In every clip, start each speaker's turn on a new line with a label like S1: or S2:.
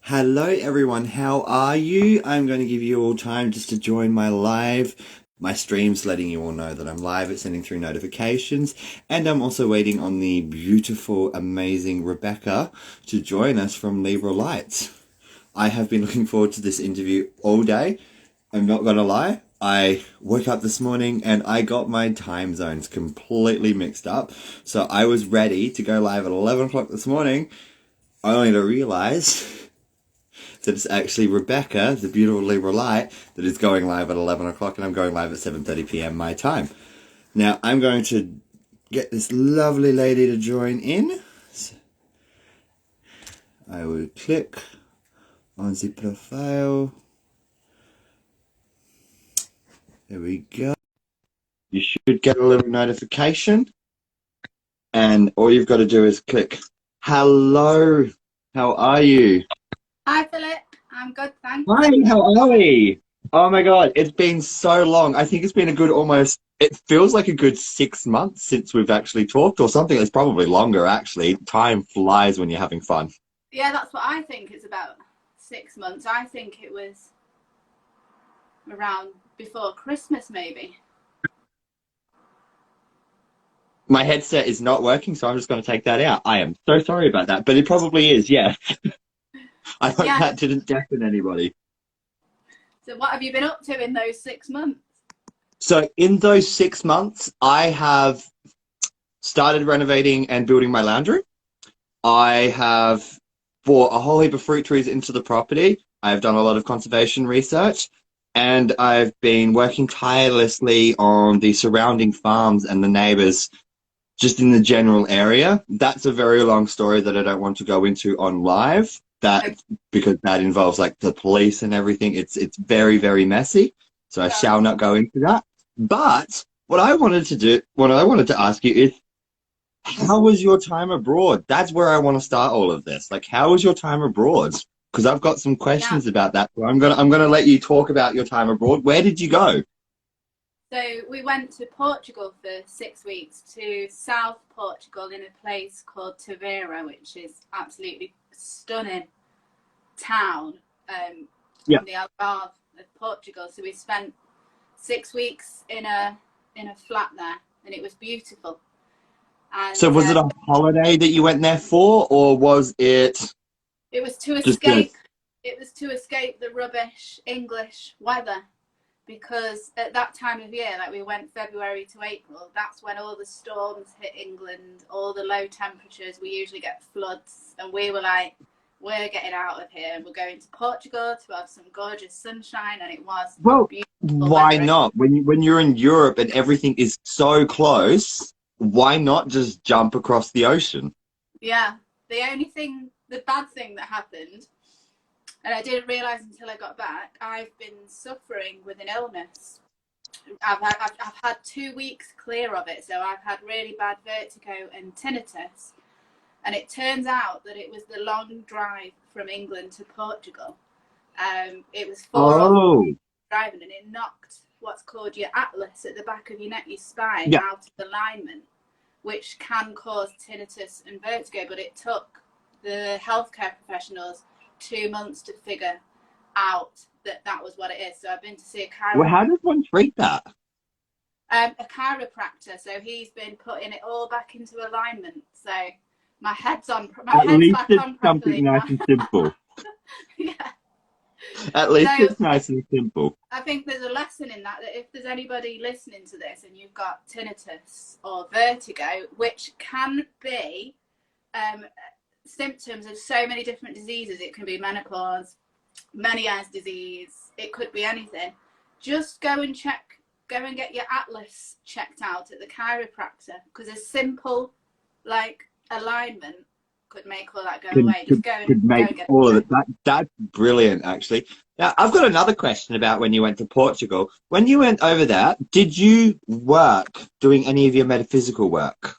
S1: Hello everyone, how are you? I'm going to give you all time just to join my streams letting you all know that I'm live. It's sending through notifications, and I'm also waiting on the beautiful, amazing Rebecca to join us from Libra Lights. I have been looking forward to this interview all day. I'm not gonna lie. I woke up this morning and I got my time zones completely mixed up. So I was ready to go live at 11 o'clock this morning, only to realize that it's actually Rebecca, the beautiful Libra Light, that is going live at 11 o'clock, and I'm going live at 7:30 p.m. my time. Now, I'm going to get this lovely lady to join in. So I will click on the profile. There we go. You should get a little notification, and all you've got to do is click hello. How are you?
S2: Hi, Philip. I'm good, thanks.
S1: Hi, how are we? Oh my God, it's been so long. I think it's been a good it feels like a good 6 months since we've actually talked, or something that's probably longer, actually. Time flies when you're having fun.
S2: Yeah, that's what I think. It's about 6 months. I think it was around before Christmas, maybe.
S1: My headset is not working, so I'm just going to take that out. I am so sorry about that, but it probably is, yeah. I hope
S2: Yeah.
S1: that didn't deafen anybody.
S2: So what have you been up to in those 6 months?
S1: So in those 6 months, I have started renovating and building my lounge. I have bought a whole heap of fruit trees into the property. I've done a lot of conservation research, and I've been working tirelessly on the surrounding farms and the neighbors just in the general area. That's a very long story that I don't want to go into on live. Because that involves like the police and everything. It's very, very messy. So I shall not go into that. But what I wanted to ask you is, how was your time abroad? That's where I want to start all of this. Like, how was your time abroad? Because I've got some questions about that. So I'm gonna let you talk about your time abroad. Where did you go?
S2: So we went to Portugal for 6 weeks, to South Portugal in a place called Tavera, which is absolutely stunning town on the Algarve of Portugal. So we spent 6 weeks in a flat there, and it was beautiful. And
S1: So was it a holiday that you went there for, or was it?
S2: It was to escape. It was to escape the rubbish English weather, because at that time of year, like we went February to April, that's when all the storms hit England, all the low temperatures. We usually get floods, and we were like, we're getting out of here. We're going to Portugal to have some gorgeous sunshine, and it was beautiful.
S1: Why not? When you're in Europe and everything is so close, why not just jump across the ocean?
S2: Yeah. The bad thing that happened, and I didn't realise until I got back, I've been suffering with an illness. I've had 2 weeks clear of it, so I've had really bad vertigo and tinnitus. And it turns out that it was the long drive from England to Portugal. It was 4 hours driving, and it knocked what's called your atlas at the back of your neck, your spine, out of alignment, which can cause tinnitus and vertigo. But it took the healthcare professionals 2 months to figure out that was what it is. So I've been to see a chiropractor.
S1: Well, how does one treat that?
S2: A chiropractor. So he's been putting it all back into alignment. So my head's back on properly.
S1: Something nice and simple.
S2: Yeah.
S1: At least it's nice and simple.
S2: I think there's a lesson in that if there's anybody listening to this and you've got tinnitus or vertigo, which can be symptoms of so many different diseases. It can be menopause, Meniere's disease, it could be anything. Just go and get your atlas checked out at the chiropractor, because a simple alignment could make all that go away. Just go and get
S1: all of it. That's brilliant, actually. Now, I've got another question about when you went to Portugal. When you went over there, did you work doing any of your metaphysical work?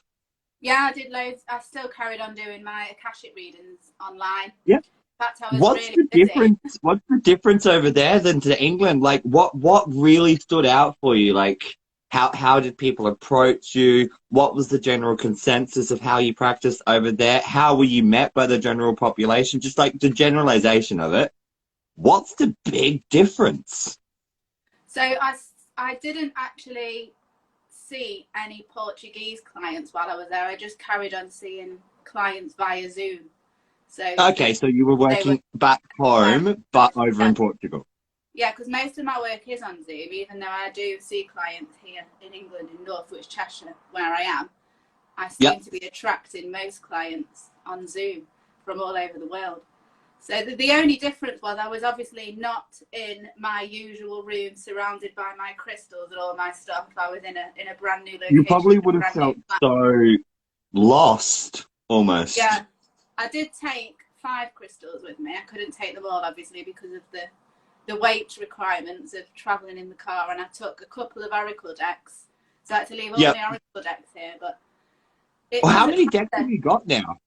S2: Yeah, I did loads. I still carried on doing my akashic readings online.
S1: Yeah.
S2: In fact, I was
S1: What's
S2: really
S1: the difference? What's the difference over there than to England? Like, what really stood out for you? Like, How did people approach you? What was the general consensus of how you practiced over there? How were you met by the general population? Just like the generalization of it. What's the big difference?
S2: So I didn't actually see any Portuguese clients while I was there. I just carried on seeing clients via Zoom. So
S1: Okay, so you were
S2: they were
S1: working back home, but over in Portugal.
S2: yeah, because most of my work is on Zoom, even though I do see clients here in England, in Northwich, Cheshire, where I am. I seem
S1: Yep.
S2: to be attracting most clients on Zoom from all over the world. So the only difference was I was obviously not in my usual room surrounded by my crystals and all my stuff. I was in a brand new
S1: You
S2: location,
S1: probably
S2: a
S1: would have
S2: brand new
S1: felt
S2: flat.
S1: so lost almost.
S2: Yeah, I did take 5 crystals with me. I couldn't take them all, obviously, because of the weight requirements of traveling in the car, and I took a couple of oracle decks. So I had to leave all
S1: Yep.
S2: my oracle decks here, but it
S1: Well, how
S2: doesn't
S1: many decks have
S2: matter.
S1: you got now?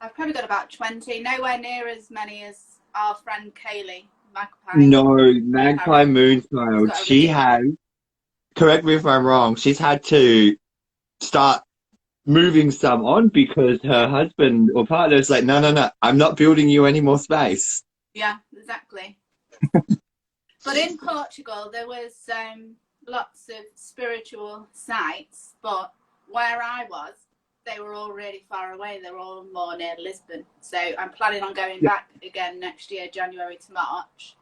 S2: I've probably got about 20, nowhere near as many as our friend Kaylee, Magpie
S1: No, Magpie
S2: Tarot. She's
S1: Moonchild.
S2: got a
S1: She
S2: ridiculous.
S1: has, correct me if I'm wrong, she's had to start moving some on because
S2: Yeah,
S1: her husband or partner is like, no, no, no, I'm not building you any more space.
S2: yeah, exactly. But in Portugal, there was lots of spiritual sites, but where I was, they were all really far away. They were all more near Lisbon. So I'm planning on going
S1: Yeah.
S2: back again next year, January to March.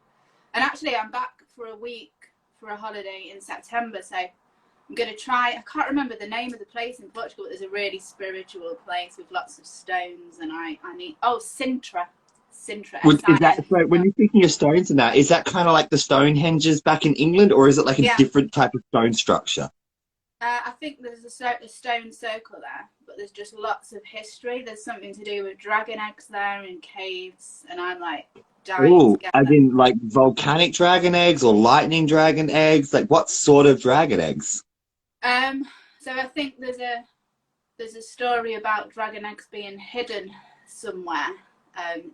S2: And actually, I'm back for a week for a holiday in September. So I'm going to try. I can't remember the name of the place in Portugal, but there's a really spiritual place with lots of stones. And I need. Oh, Sintra. Sintra,
S1: Is that
S2: S-I-N.
S1: so? When you're thinking of stones and that, is that kind of like the Stonehenges back in England, or is it like a
S2: Yeah.
S1: different type of stone structure?
S2: I think there's a stone circle there, but there's just lots of history. There's something to do with dragon eggs there in caves, and I'm like dying to
S1: Oh,
S2: get
S1: as
S2: them.
S1: in like volcanic dragon eggs or lightning dragon eggs? Like what sort of dragon eggs?
S2: So I think there's a story about dragon eggs being hidden somewhere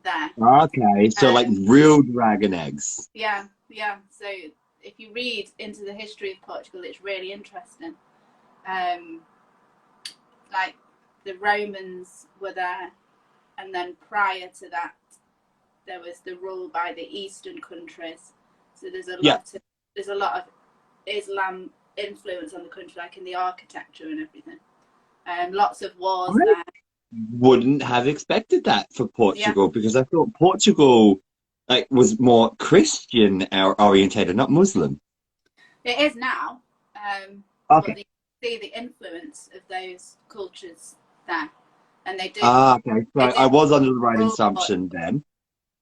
S2: there.
S1: Okay, so like
S2: Um,
S1: real dragon eggs.
S2: yeah, yeah. So if you read into the history of Portugal, it's really interesting. Um, like the Romans were there, and then prior to that, there was the rule by the Eastern countries. So
S1: Yeah,
S2: there's a lot of Islam influence on the country, like in the architecture and everything. Lots of wars
S1: I
S2: there.
S1: wouldn't have expected that for
S2: Yeah,
S1: Portugal because I thought Portugal like was more Christian orientated, not Muslim.
S2: it is now, but
S1: Okay.
S2: you see the influence of those cultures there, and
S1: Okay. So
S2: they
S1: I
S2: did
S1: was under the right
S2: rule
S1: assumption
S2: Portugal.
S1: then.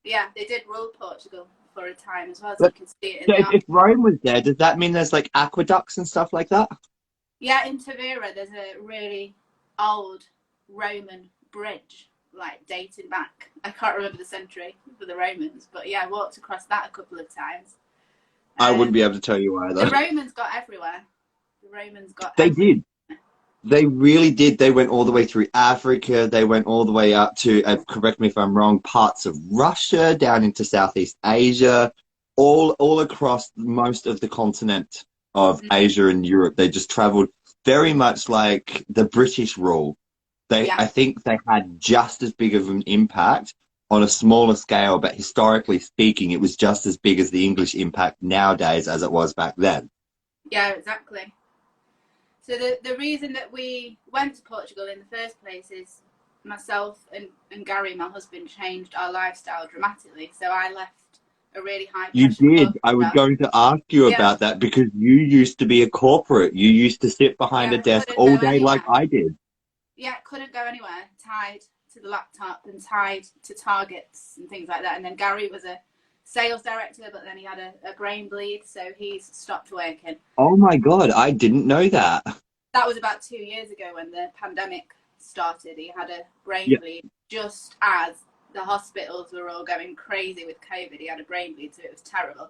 S2: Yeah, they did rule Portugal for a time as well, so you
S1: But
S2: can see it in
S1: so
S2: the
S1: if
S2: art.
S1: Rome was there, does that mean there's like aqueducts and stuff like that?
S2: Yeah, in Tavira, there's a really old Roman bridge, like dating back. I can't remember the century for the Romans, but yeah, I walked across that a couple of times.
S1: I wouldn't
S2: Um,
S1: be able to tell you
S2: the
S1: either.
S2: Romans got everywhere. The Romans got
S1: They
S2: everywhere.
S1: did. They really did. They went all the way through Africa. They went all the way up to, correct me if I'm wrong, parts of Russia, down into Southeast Asia, all across most of the continent of
S2: Mm,
S1: Asia and Europe. They just traveled very much like the British rule.
S2: yeah,
S1: I think they had just as big of an impact on a smaller scale, but historically speaking, it was just as big as the English impact nowadays as it was back then.
S2: yeah, exactly. So the reason that we went to Portugal in the first place is myself and Gary, my husband, changed our lifestyle dramatically. So I left a really high
S1: You
S2: pressure
S1: did.
S2: corporate
S1: I was
S2: job.
S1: going to ask you
S2: Yeah,
S1: about that because you used to be a corporate. You used to sit behind a
S2: yeah,
S1: desk
S2: couldn't
S1: all
S2: go
S1: day like
S2: anywhere.
S1: I did.
S2: Yeah, couldn't go anywhere, tied to the laptop and tied to targets and things like that. And then Gary was a sales director, but then he had a brain bleed, so he's stopped working.
S1: Oh my God, I didn't know that.
S2: That was about 2 years ago when the pandemic started. He had a brain
S1: Yeah,
S2: bleed just as the hospitals were all going crazy with COVID. He had a brain bleed, so it was terrible.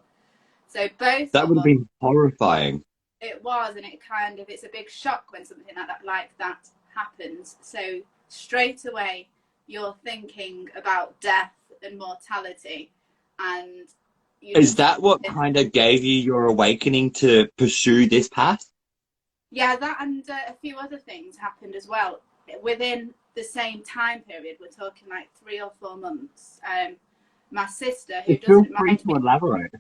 S2: So both
S1: that
S2: of
S1: would have
S2: us,
S1: been horrifying.
S2: it was, and it kind of, it's a big shock when something like that happens. So straight away, you're thinking about death and mortality, and you
S1: Is
S2: just,
S1: that what kind of gave you your awakening to pursue this path?
S2: Yeah, that and a few other things happened as well within the same time period. We're talking like 3 or 4 months. My sister, who
S1: Feel
S2: doesn't
S1: free
S2: mind
S1: to
S2: me,
S1: elaborate.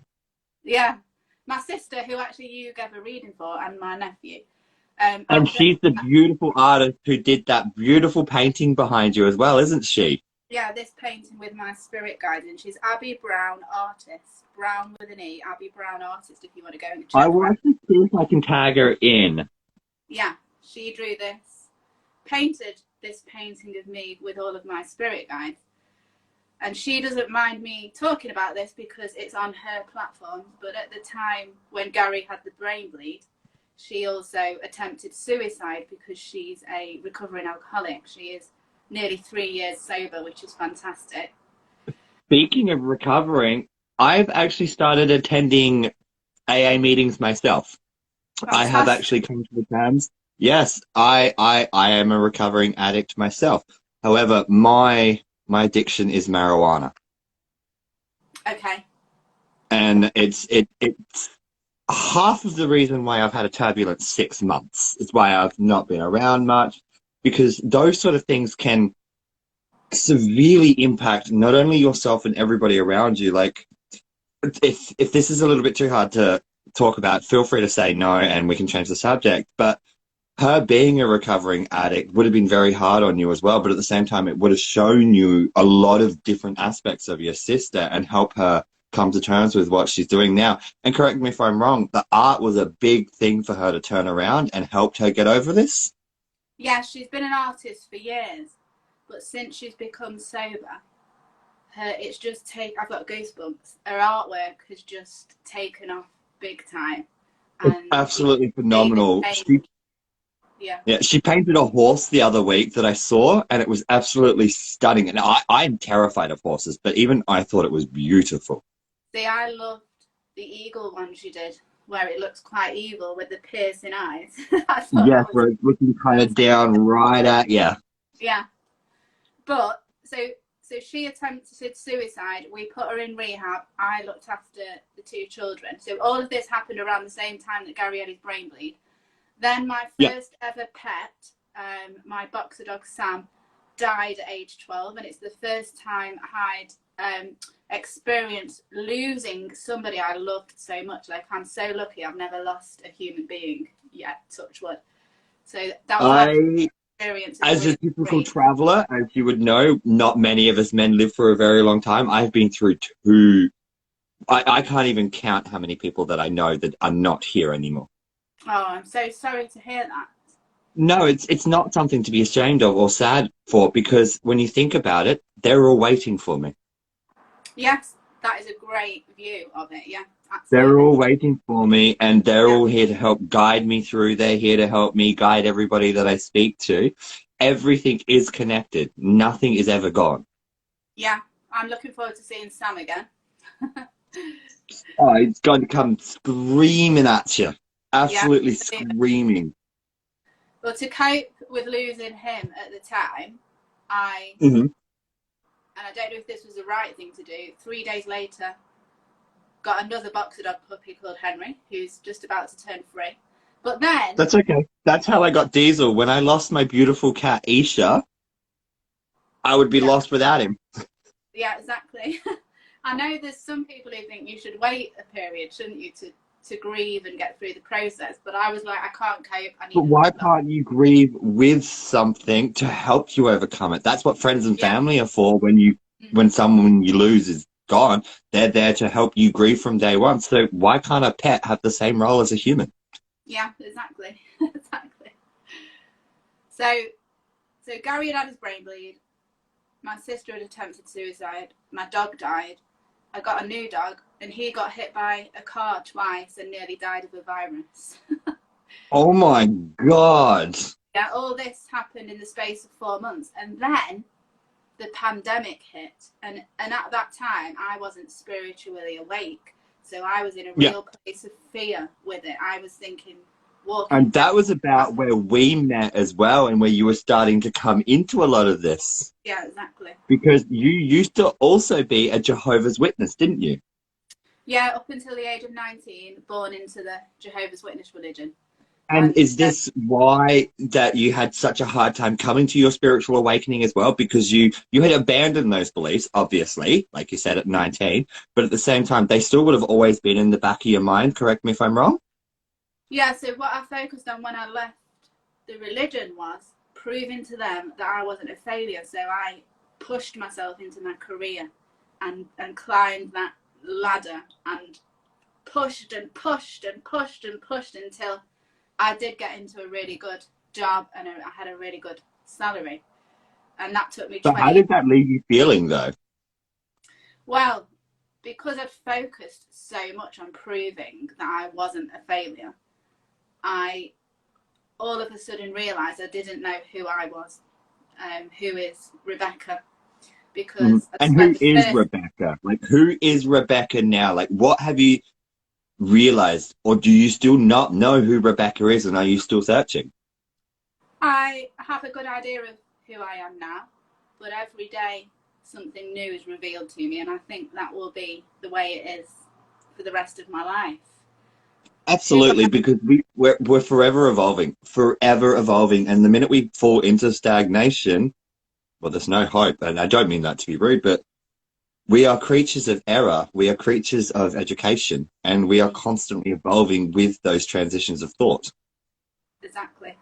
S2: yeah, my sister, who actually you gave a reading for, and my nephew.
S1: And she's the beautiful artist who did that beautiful painting behind you as well, isn't she?
S2: Yeah, this painting with my spirit guide, and she's Abby Brown Artist. Brown with an E, Abby Brown Artist, if you want to go and
S1: I
S2: check
S1: will
S2: her out.
S1: actually see if I can tag her in.
S2: Yeah, she drew this, painted this painting of me with all of my spirit guides. And she doesn't mind me talking about this because it's on her platform. But at the time when Gary had the brain bleed, she also attempted suicide because she's a recovering alcoholic. She is nearly 3 years sober, which is fantastic.
S1: Speaking of recovering, I've actually started attending AA meetings myself. I have
S2: Fantastic.
S1: actually come to the terms. Yes, I am a recovering addict myself. However, my addiction is marijuana,
S2: Okay.
S1: and it's half of the reason why I've had a turbulent 6 months. It's why I've not been around much, because those sort of things can severely impact not only yourself and everybody around you. Like, if this is a little bit too hard to talk about, feel free to say no, and we can change the subject. But her being a recovering addict would have been very hard on you as well. But at the same time, it would have shown you a lot of different aspects of your sister and help her come to terms with what she's doing now. And correct me if I'm wrong, the art was a big thing for her to turn around and helped her get over this.
S2: Yeah, she's been an artist for years, but since she's become sober, it's just I've got goosebumps. Her artwork has just taken off big time,
S1: It's
S2: and it's
S1: absolutely
S2: made a
S1: phenomenal.
S2: change. Yeah.
S1: Yeah, she painted a horse the other week that I saw, and it was absolutely stunning. And I'm terrified of horses, but even I thought it was beautiful.
S2: See, I loved the eagle one she did, where it looks quite evil with the piercing eyes. I thought
S1: Yes,
S2: that was
S1: where it's looking kind of
S2: fantastic.
S1: down right at you.
S2: Yeah, but so she attempted suicide. We put her in rehab. I looked after the 2 children. So all of this happened around the same time that Gary had his brain bleed. Then my
S1: Yeah.
S2: first ever pet, my boxer dog Sam, died at age 12, and it's the first time I'd experienced losing somebody I loved so much. Like, I'm so lucky I've never lost a human being yet, touch wood. So that was my
S1: I,
S2: experience of
S1: as a
S2: losing
S1: typical
S2: grief.
S1: traveler, as you would know, not many of us men live for a very long time. I've been through two. I can't even count how many people that I know that are not here anymore.
S2: Oh, I'm so sorry to hear that.
S1: No, it's not something to be ashamed of or sad for, because when you think about it, they're all waiting for me.
S2: Yes, that is a great view of it. Yeah,
S1: They're
S2: absolutely.
S1: all waiting for me, and they're
S2: Yeah,
S1: all here to help guide me through. They're here to help me guide everybody that I speak to. Everything is connected. Nothing is ever gone.
S2: yeah. I'm looking forward to seeing Sam again.
S1: Oh, it's going to come screaming at you.
S2: Yeah.
S1: Absolutely screaming.
S2: Well, to cope with losing him at the time, I,
S1: Hmm.
S2: and I don't know if this was the right thing to do, 3 days later, got another boxer dog puppy called Henry, who's just about to turn 3. But then,
S1: That's okay. That's how I got Diesel. When I lost my beautiful cat, Isha, I would be
S2: yeah,
S1: lost without him.
S2: yeah, exactly. I know there's some people who think you should wait a period, shouldn't you, to grieve and get through the process. But I was like, I can't cope. I
S1: But
S2: need
S1: why
S2: another dog.
S1: can't you grieve with something to help you overcome it? That's what friends and
S2: Yeah.
S1: family are for. When someone you lose is gone, they're there to help you grieve from day one. So why can't a pet have the same role as a human?
S2: Yeah, exactly. Exactly. So, so Gary had his brain bleed. My sister had attempted suicide. My dog died. I got a new dog, and he got hit by a car twice and nearly died of a virus.
S1: Oh my God.
S2: Yeah, all this happened in the space of 4 months, and then the pandemic hit, and at that time I wasn't spiritually awake, so I was in a
S1: Yeah.
S2: real place of fear with it. I was thinking, walking
S1: And
S2: dead.
S1: that was about where we met as well, and where you were starting to come into a lot of this.
S2: Yeah, exactly.
S1: Because you used to also be a Jehovah's Witness, didn't you?
S2: Yeah, up until the age of 19, born into the Jehovah's Witness religion.
S1: And is this why that you had such a hard time coming to your spiritual awakening as well? Because you had abandoned those beliefs, obviously, like you said at 19, but at the same time, they still would have always been in the back of your mind. Correct me if I'm wrong.
S2: Yeah, so what I focused on when I left the religion was proving to them that I wasn't a failure. So I pushed myself into my career and climbed that ladder and pushed and pushed and pushed and pushed until I did get into a really good job and I had a really good salary. And that took me
S1: So
S2: 20
S1: how
S2: years.
S1: did that leave you feeling though?
S2: Well, because I'd focused so much on proving that I wasn't a failure, I all of a sudden realised I didn't know who I was, who is Rebecca, because I
S1: And who
S2: spent the
S1: is
S2: first.
S1: Rebecca? Like, who is Rebecca now? Like, what have you realized, or do you still not know who Rebecca is, and are you still searching?
S2: I have a good idea of who I am now, but every day something new is revealed to me, and I think that will be the way it is for the rest of my life. Who
S1: Absolutely, because we're forever evolving, and the minute we fall into stagnation, well, there's no hope. And I don't mean that to be rude, but we are creatures of error. We are creatures of education, and we are constantly evolving with those transitions of thought.
S2: Exactly.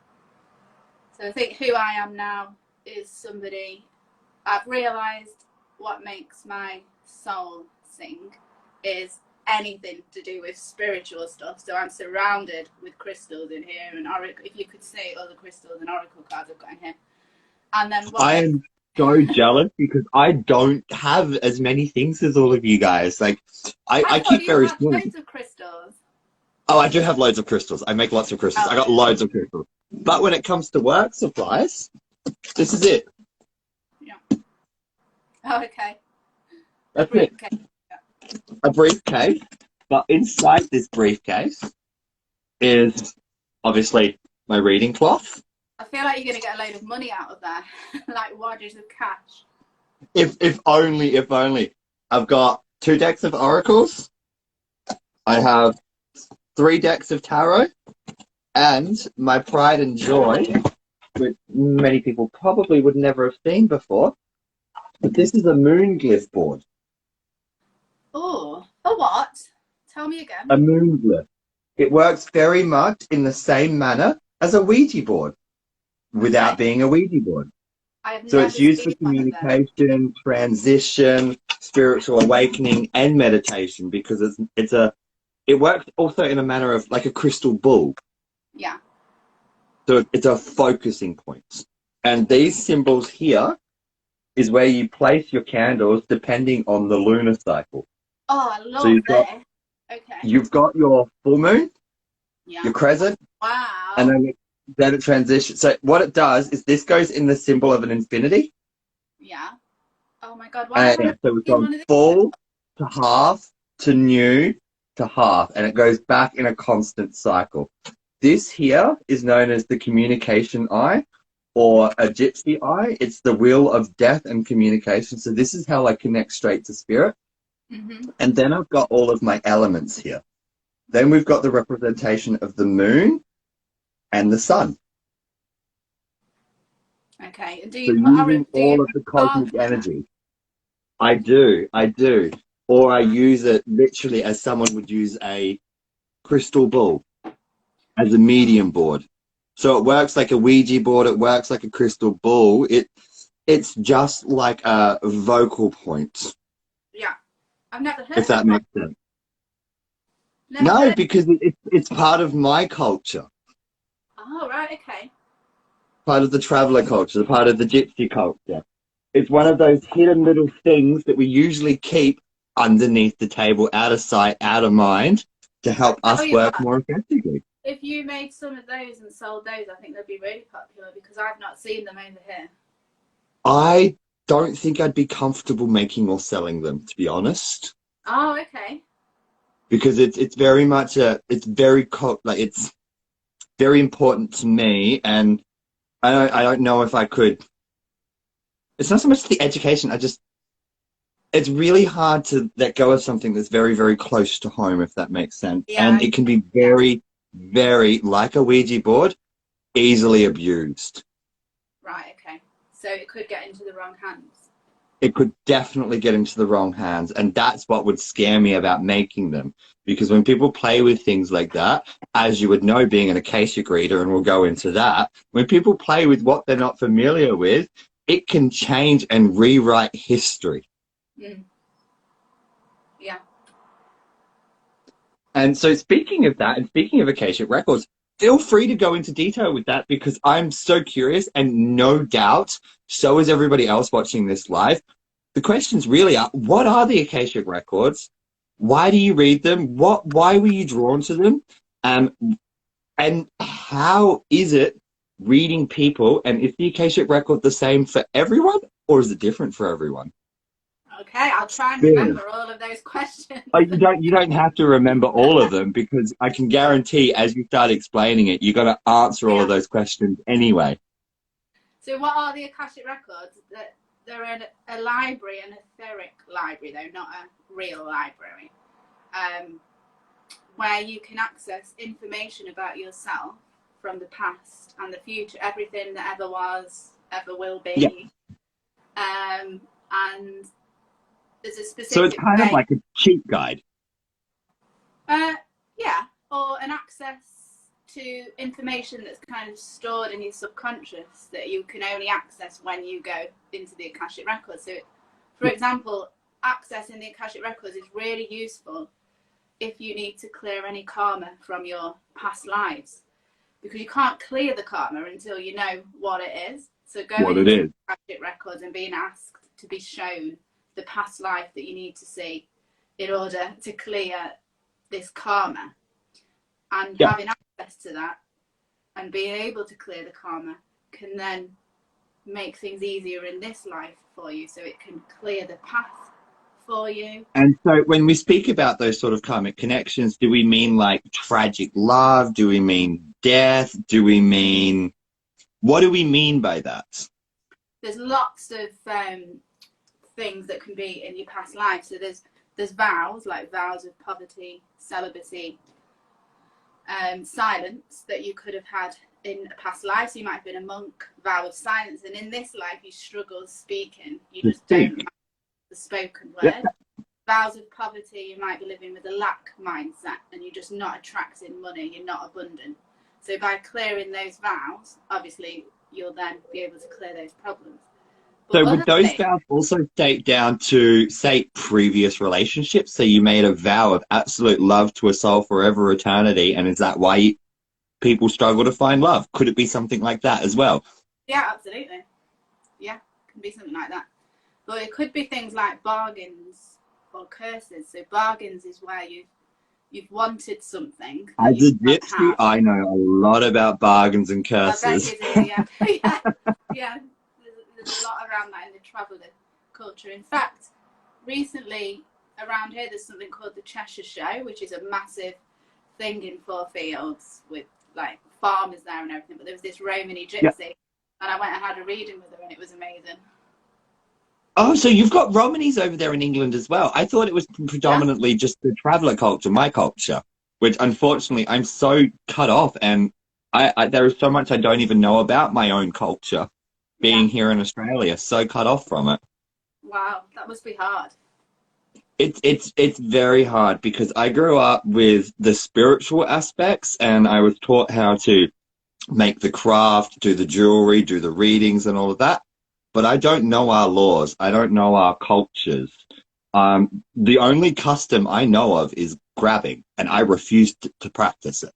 S2: So I think who I am now is somebody. I've realised what makes my soul sing is anything to do with spiritual stuff. So I'm surrounded with crystals in here and oracle. If you could see all the crystals and oracle cards I've got in here. And then what
S1: I
S2: makes
S1: am so jealous because I don't have as many things as all of you guys. Like,
S2: I
S1: I
S2: thought
S1: keep
S2: you
S1: very
S2: had
S1: small.
S2: loads of crystals.
S1: Oh, I do have loads of crystals. I make lots of crystals. I
S2: Oh,
S1: got loads of crystals. But when it comes to work supplies, this is it.
S2: yeah. Oh, okay. A
S1: That's it.
S2: briefcase.
S1: A briefcase. But inside this briefcase is obviously my reading cloth.
S2: I feel like you're going to get a load of money out of that, like wadges of cash.
S1: If only, if only. I've got 2 decks of oracles. I have 3 decks of tarot. And my pride and joy, which many people probably would never have seen before, but this is a moon glyph board.
S2: Oh, a what? Tell me again.
S1: A moon glyph. It works very much in the same manner as a Ouija board, without
S2: Okay.
S1: being a Ouija board.
S2: I have
S1: So
S2: never
S1: it's used for
S2: seen one of them.
S1: communication, transition, spiritual awakening, and meditation because it works also in a manner of like a crystal ball.
S2: Yeah.
S1: So it's a focusing point. And these symbols here is where you place your candles depending on the lunar cycle.
S2: Oh, I
S1: So
S2: love this. Okay.
S1: you've got your full moon,
S2: Yeah.
S1: your crescent,
S2: Wow.
S1: and then it transitions. So what it does is this goes in the symbol of an infinity.
S2: Yeah. Oh my God. Why have I
S1: And
S2: not
S1: so we've
S2: seen
S1: gone
S2: one of these?
S1: full to half to new to half, and it goes back in a constant cycle. This here is known as the communication eye or a gypsy eye. It's the wheel of death and communication. So this is how I connect straight to spirit.
S2: Mm-hmm.
S1: And then I've got all of my elements here. Then we've got the representation of the moon and the sun.
S2: Okay. And do
S1: So
S2: you put
S1: using all of the
S2: cards
S1: cosmic
S2: in that?
S1: energy. I do. Or I use it literally as someone would use a crystal ball as a medium board. So it works like a Ouija board. It works like a crystal ball. It's just like a vocal point,
S2: Yeah. I've never
S1: if
S2: heard
S1: that
S2: of one.
S1: makes sense.
S2: Never
S1: No,
S2: heard.
S1: because it's part of my culture,
S2: Oh, right. Okay.
S1: part of the traveler culture, part of the gypsy culture. It's one of those hidden little things that we usually keep underneath the table, out of sight, out of mind, to help
S2: I tell
S1: us
S2: you
S1: work
S2: what,
S1: more effectively.
S2: if you made some of those and sold those, I think they'd be really popular because I've not seen them over here.
S1: I don't think I'd be comfortable making or selling them, to be honest,
S2: Oh, okay.
S1: because it's very much it's very important to me, and I don't know if I could. It's not so much the education. It's really hard to let go of something that's very, very close to home, if that makes sense.
S2: Yeah.
S1: And it can be
S2: Yeah.
S1: very very, like a Ouija board, easily abused.
S2: Right, okay. So it could get into the wrong hands.
S1: It could definitely get into the wrong hands. And that's what would scare me about making them. Because when people play with things like that, as you would know, being an akashic reader, and we'll go into that, when people play with what they're not familiar with, it can change and rewrite history.
S2: Mm. Yeah.
S1: And so speaking of that, and speaking of akashic records, feel free to go into detail with that, because I'm so curious, and no doubt so is everybody else watching this live. The questions really are, what are the akashic records? Why do you read them? Why were you drawn to them? And how is it reading people? And is the akashic record the same for everyone, or is it different for everyone?
S2: Okay, I'll try and
S1: Yeah.
S2: remember all of those questions.
S1: Oh, you don't have to remember all of them, because I can guarantee as you start explaining it, you're going to answer all of those questions anyway.
S2: So what are the Akashic records? They're a library, an etheric library though, not a real library, where you can access information about yourself from the past and the future, everything that ever was, ever will be. Yeah. And there's a specific
S1: So it's kind of like a cheat guide.
S2: Yeah, or an access to information that's kind of stored in your subconscious that you can only access when you go into the Akashic records. So, for example, accessing the Akashic records is really useful if you need to clear any karma from your past lives, because you can't clear the karma until you know what it is. So going into the Akashic records and being asked to be shown the past life that you need to see in order to clear this karma, and having access to that and being able to clear the karma can then make things easier in this life for you, so it can clear the path for you.
S1: And so when we speak about those sort of karmic connections, do we mean like tragic love? Do we mean death? Do we mean, what do we mean by that?
S2: There's lots of things that can be in your past life. So there's vows, like vows of poverty, celibacy, silence that you could have had in a past life. So you might have been a monk, vow of silence, and in this life you struggle speaking. You just don't have the spoken word. Vows of poverty, you might be living with a lack mindset and you're just not attracting money, you're not abundant. So by clearing those vows, obviously you'll then be able to clear those problems.
S1: So would those vows also date down to, say, previous relationships? So you made a vow of absolute love to a soul forever, eternity, and is that why people struggle to find love? Could it be something like that as well?
S2: Yeah, absolutely. Yeah, it can be something like that. But it could be things like bargains or curses. So bargains is where you've wanted something.
S1: As a gypsy, I know a lot about bargains and curses.
S2: I bet you do, yeah. Yeah. There's a lot around that in the traveller culture. In fact, recently around here there's something called the Cheshire Show, which is a massive thing in Four Fields with like farmers there and everything. But there was this Romany gypsy, and I went and had a reading with her, and it was amazing.
S1: Oh, so you've got Romanies over there in England as well. I thought it was predominantly just the traveller culture, my culture, which unfortunately I'm so cut off, and there is so much I don't even know about my own culture. Being here in Australia, so cut off from it.
S2: Wow, that must be hard.
S1: It's very hard, because I grew up with the spiritual aspects, and I was taught how to make the craft, do the jewelry, do the readings and all of that. But I don't know our laws. I don't know our cultures. The only custom I know of is grabbing, and I refuse to practice it.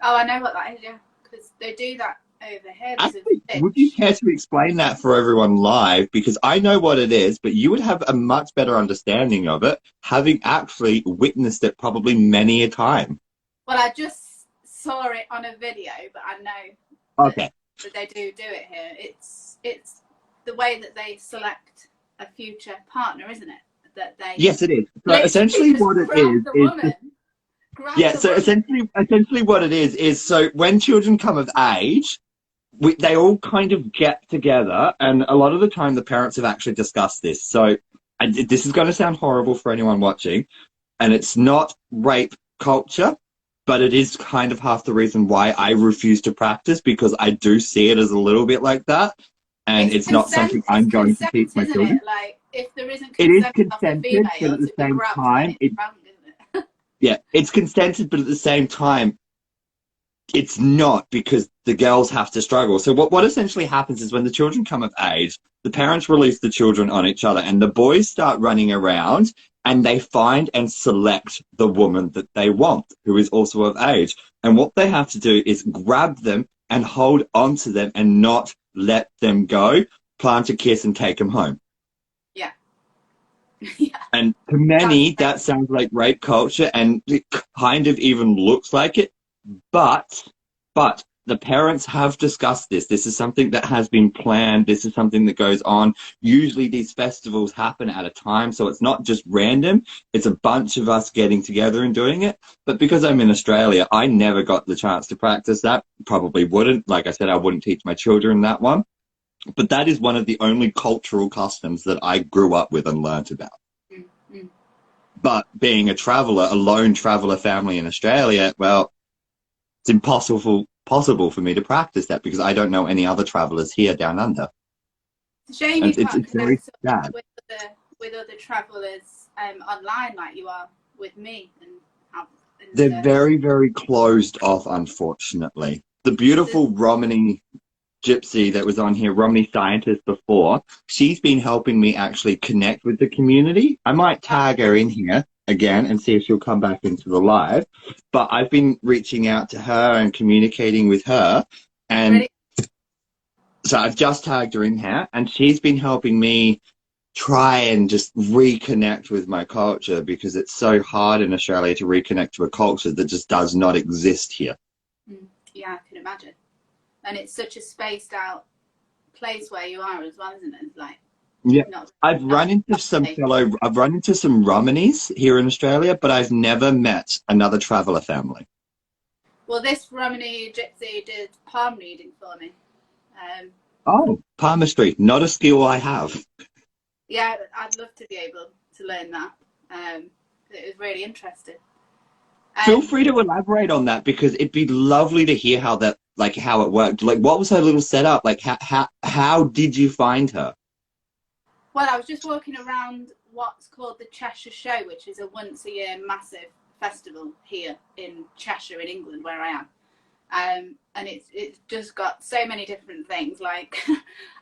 S2: Oh, I know what that is, yeah, because they do that over here.
S1: Actually, would you care to explain that for everyone live? Because I know what it is, but you would have a much better understanding of it, having actually witnessed it probably many a time.
S2: Well, I just saw it on a video, but I know that they do it here. It's the way that they select a future partner, isn't it? That they
S1: it is. So essentially what it is essentially what it is so when children come of age, they all kind of get together, and a lot of the time the parents have actually discussed this. So this is going to sound horrible for anyone watching, and it's not rape culture. but it is kind of half the reason why I refuse to practice, because I do see it as a little bit like that. And it's not something
S2: It's
S1: I'm going to teach
S2: consent,
S1: my
S2: isn't it?
S1: children.
S2: Like, if there isn't
S1: It is
S2: consent of the
S1: consented, but
S2: female
S1: at the
S2: to be
S1: same
S2: grabbed, then
S1: time,
S2: it's wrong, isn't it?
S1: yeah, it's consented, but at the same time, it's not, because the girls have to struggle. So what essentially happens is when the children come of age, the parents release the children on each other and the boys start running around and they find and select the woman that they want, who is also of age. And what they have to do is grab them and hold on to them and not let them go, plant a kiss and take them home.
S2: Yeah. Yeah.
S1: And to
S2: That's
S1: many,
S2: great.
S1: that sounds like rape culture, and it kind of even looks like it. But the parents have discussed this. This is something that has been planned. This is something that goes on. Usually these festivals happen at a time, so it's not just random. It's a bunch of us getting together and doing it. But because I'm in Australia, I never got the chance to practice that. Probably wouldn't. Like I said, I wouldn't teach my children that one. But that is one of the only cultural customs that I grew up with and learnt about.
S2: Mm-hmm.
S1: But being a traveller, a lone traveller family in Australia, well, it's possible for me to practice that because I don't know any other travellers here down under.
S2: It's a shame you
S1: And
S2: can't
S1: it's very
S2: connect
S1: sad.
S2: with other travellers online like you are with me and have.
S1: They're
S2: And
S1: very, very closed off, unfortunately. The beautiful Romany gypsy that was on here, Romney Scientist before, she's been helping me actually connect with the community. I might tag her in here again and see if she'll come back into the live. But I've been reaching out to her and communicating with her. And
S2: ready?
S1: so I've just tagged her in here and she's been helping me try and just reconnect with my culture, because it's so hard in Australia to reconnect to a culture that just does not exist here.
S2: Yeah, I can imagine. And it's such a spaced out place where you are as well, isn't it? It's like
S1: Yeah,
S2: not
S1: I've run into I've run into some Romanies here in Australia, but I've never met another traveller family.
S2: well, this Romani gypsy did palm reading for me. Um,
S1: Oh, palmistry, not a skill I have.
S2: yeah, I'd love to be able to learn that. It was really interesting.
S1: Feel
S2: Um,
S1: free to elaborate on that, because it'd be lovely to hear how that, like, how it worked. Like, what was her little setup? Like, how did you find her?
S2: well, I was just walking around what's called the Cheshire Show, which is a once a year massive festival here in Cheshire in England, where I am. And it's just got so many different things. Like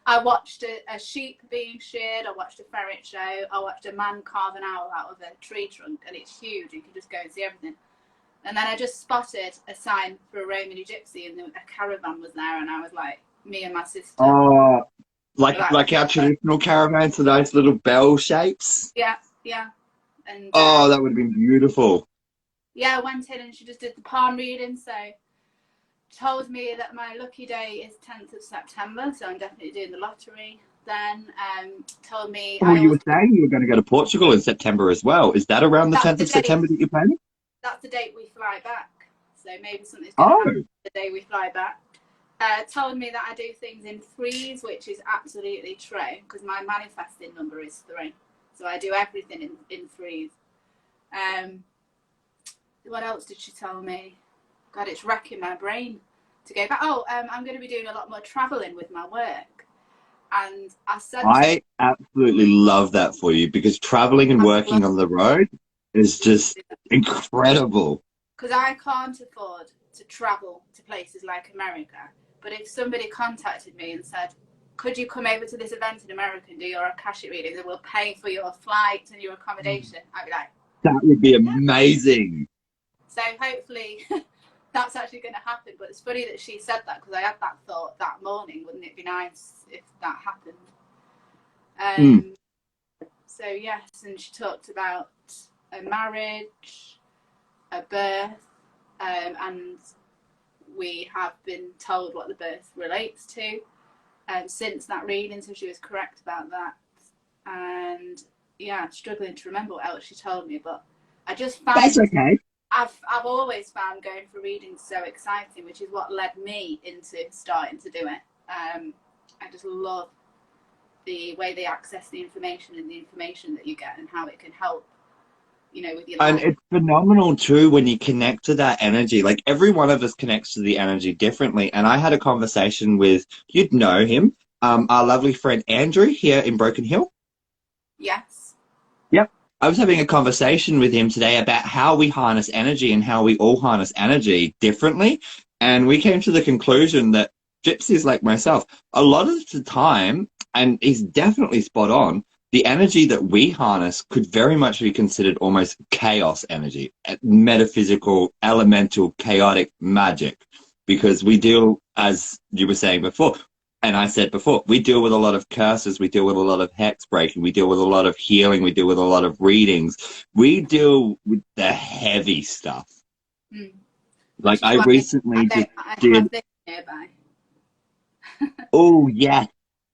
S2: I watched a sheep being sheared, I watched a ferret show, I watched a man carve an owl out of a tree trunk, and it's huge. You can just go and see everything. And then I just spotted a sign for a Romany gypsy, and a caravan was there, and I was like, me and my sister.
S1: Oh,
S2: Like,
S1: like our traditional caravans, so those little bell shapes.
S2: yeah, yeah. And
S1: Oh, that would have been beautiful.
S2: yeah, I went in and she just did the palm reading. So told me that my lucky day is 10th of September, so I'm definitely doing the lottery. Then told me
S1: Oh,
S2: I
S1: you
S2: always
S1: were saying you were going to go to Portugal in September as well. Is that around the
S2: that's
S1: 10th
S2: the
S1: of
S2: date.
S1: September that you're planning?
S2: That's the date we fly back. So maybe something's going to
S1: Oh,
S2: happen the day we fly back. Told me that I do things in threes, which is absolutely true because my manifesting number is 3. So I do everything in threes. What else did she tell me? God, it's wrecking my brain to go back. Oh, I'm going to be doing a lot more traveling with my work. And I said to her,
S1: I absolutely love that for you, because traveling and working on the road is just incredible.
S2: because I can't afford to travel to places like America. But if somebody contacted me and said, could you come over to this event in America and do your akashic readings and we'll pay for your flight and your accommodation, I'd be like,
S1: That would be
S2: yeah.
S1: amazing.
S2: So hopefully that's actually going to happen. But it's funny that she said that because I had that thought that morning. Wouldn't it be nice if that happened? So yes, and she talked about a marriage, a birth, and we have been told what the birth relates to since that reading, so she was correct about that. And yeah, struggling to remember what else she told me, but I just
S1: That's
S2: find
S1: okay.
S2: I've always found going for readings so exciting, which is what led me into starting to do it. I just love the way they access the information and the information that you get and how it can help with your
S1: And
S2: life.
S1: it's phenomenal too when you connect to that energy. Like every one of us connects to the energy differently. And I had a conversation with, you'd know him, our lovely friend Andrew here in Broken Hill.
S2: Yes.
S1: Yep. I was having a conversation with him today about how we harness energy and how we all harness energy differently. And we came to the conclusion that gypsies like myself, a lot of the time, and he's definitely spot on, the energy that we harness could very much be considered almost chaos energy, metaphysical, elemental, chaotic magic, because we deal, as you were saying before, and I said before, we deal with a lot of curses, we deal with a lot of hex breaking, we deal with a lot of healing, we deal with a lot of readings. We deal with the heavy stuff.
S2: Mm.
S1: Like
S2: Which is
S1: I
S2: why
S1: recently just
S2: I
S1: did,
S2: have this nearby.
S1: oh yeah.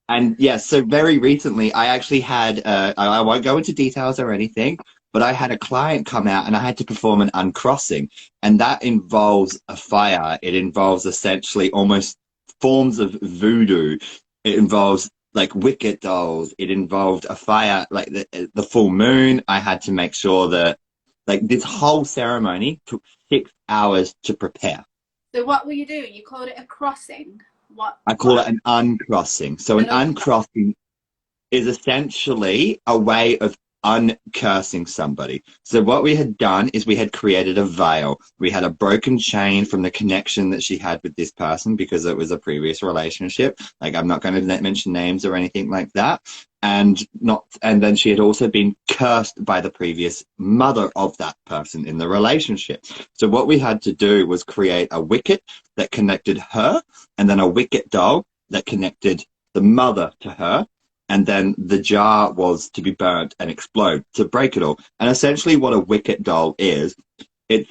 S1: And yes, so very recently I actually had, I won't go into details or anything, but I had a client come out and I had to perform an uncrossing. And that involves a fire. It involves essentially almost forms of voodoo. It involves like wicket dolls. It involved a fire, like the full moon. I had to make sure that like this whole ceremony took 6 hours to prepare.
S2: So what were you doing? You called it a crossing.
S1: I call
S2: What
S1: it an uncrossing. So an
S2: an uncross?
S1: uncrossing is essentially a way of uncursing somebody. So what we had done is we had created a veil. We had a broken chain from the connection that she had with this person because it was a previous relationship. Like I'm not going to mention names or anything like that. And then she had also been cursed by the previous mother of that person in the relationship. So what we had to do was create a wicket that connected her and then a wicket doll that connected the mother to her, and then the jar was to be burnt and explode to break it all. And essentially, what a wicket doll is, it's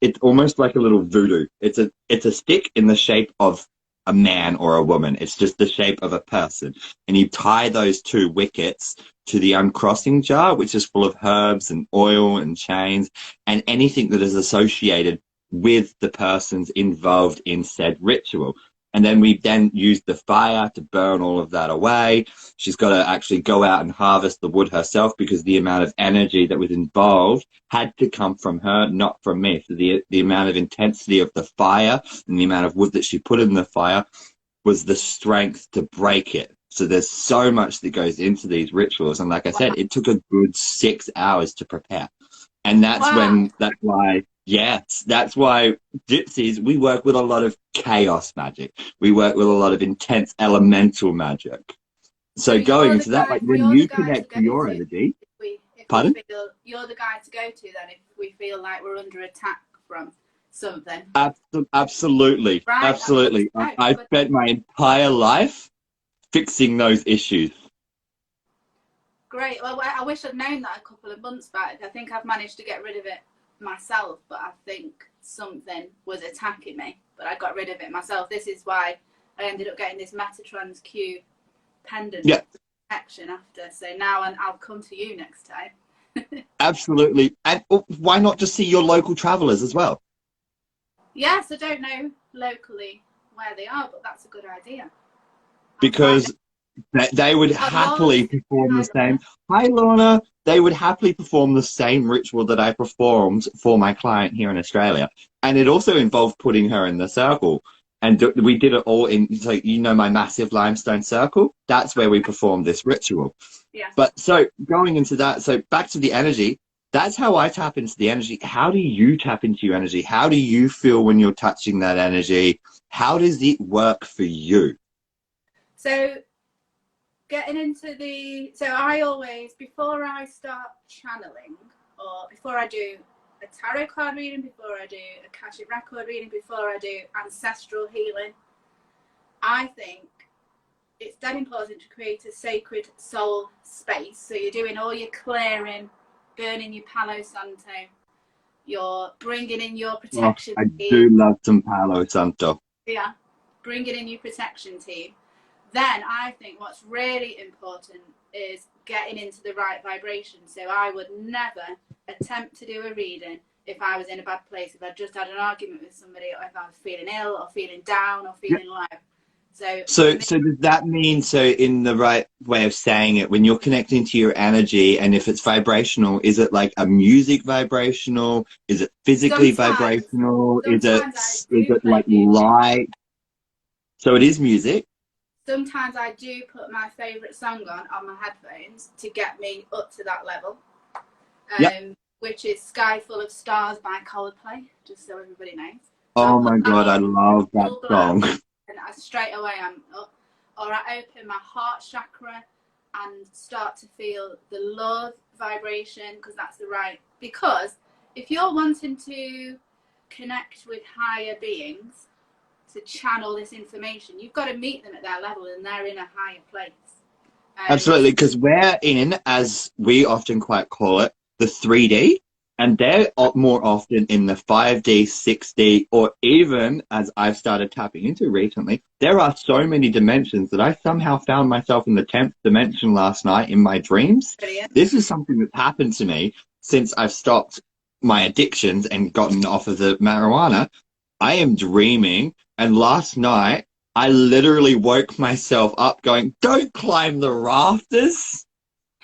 S1: it's almost like a little voodoo. It's a stick in the shape of a man or a woman. It's just the shape of a person, and you tie those two wickets to the uncrossing jar, which is full of herbs and oil and chains and anything that is associated with the persons involved in said ritual. And then we then use the fire to burn all of that away. She's got to actually go out and harvest the wood herself because the amount of energy that was involved had to come from her, not from me. So the amount of intensity of the fire and the amount of wood that she put in the fire was the strength to break it. So there's so much that goes into these rituals. And like I said, it took a good 6 hours to prepare. And
S2: Wow.
S1: that's why, yes, that's why gypsies, we work with a lot of chaos magic. We work with a lot of intense elemental magic.
S2: So
S1: So going into that, like when
S2: you're the
S1: you
S2: guy to
S1: connect
S2: go
S1: to your
S2: to
S1: energy,
S2: if we
S1: pardon?
S2: feel you're the guy to go to then if we feel like we're under attack from something.
S1: Absolutely.
S2: Right, that's good to
S1: Absolutely.
S2: know.
S1: I've
S2: Good.
S1: spent my entire life fixing those issues.
S2: Great. Well, I wish I'd known that a couple of months back. I think I've managed to get rid of it myself, but I think something was attacking me. But I got rid of it myself. This is why I ended up getting this Metatrons Q pendant
S1: Yeah,
S2: protection after. So now I'll come to you next time.
S1: absolutely. And why not just see your local travelers as well?
S2: Yes, I don't know locally where they are, but that's a good idea. I'll find out.
S1: Because they would
S2: Oh, Lorna's
S1: happily perform the
S2: hi,
S1: same.
S2: Lorna.
S1: Hi, Lorna. They would happily perform the same ritual that I performed for my client here in Australia. And it also involved putting her in the circle. And we did it all in, so you know, my massive limestone circle. That's where we performed this ritual.
S2: Yeah.
S1: But so going into that, so back to the energy, that's how I tap into the energy. How do you tap into your energy? How do you feel when you're touching that energy? How does it work for you?
S2: So getting into so I always, before I start channeling or before I do a tarot card reading, before I do a akashic record reading, before I do ancestral healing, I think it's dead important to create a sacred soul space. So you're doing all your clearing, burning your Palo Santo, you're bringing in your
S1: Oh,
S2: protection
S1: I
S2: team.
S1: do love some Palo Santo.
S2: Yeah, bringing in your protection team. Then I think what's really important is getting into the right vibration. So I would never attempt to do a reading if I was in a bad place, if I just had an argument with somebody, or if I was feeling ill or feeling down or
S1: Yep.
S2: feeling low. So for
S1: So,
S2: me,
S1: so does that mean, so in the right way of saying it, when you're connecting to your energy and if it's vibrational, is it like a music vibrational? Is it physically
S2: sometimes,
S1: vibrational?
S2: sometimes I
S1: Is
S2: do
S1: it
S2: play
S1: like
S2: music.
S1: light? So it is music.
S2: Sometimes I do put my favourite song on my headphones to get me up to that level,
S1: Yep.
S2: which is Sky Full of Stars by Coldplay, just so everybody knows. So I
S1: Oh
S2: put
S1: my
S2: that
S1: God, I
S2: on
S1: love that
S2: full
S1: song.
S2: blast and straight away I'm up. Or I open my heart chakra and start to feel the love vibration, because that's the right. Because if you're wanting to connect with higher beings, to channel this information, you've got to meet them at their level and they're in a higher place.
S1: Absolutely, because we're in, as we often quite call it, the 3D, and they're more often in the 5D, 6D, or even, as I've started tapping into recently, there are so many dimensions that I somehow found myself in the 10th dimension last night in my dreams.
S2: Brilliant.
S1: This is something that's happened to me since I've stopped my addictions and gotten off of the marijuana. I am dreaming, and last night I literally woke myself up going, "Don't climb the rafters."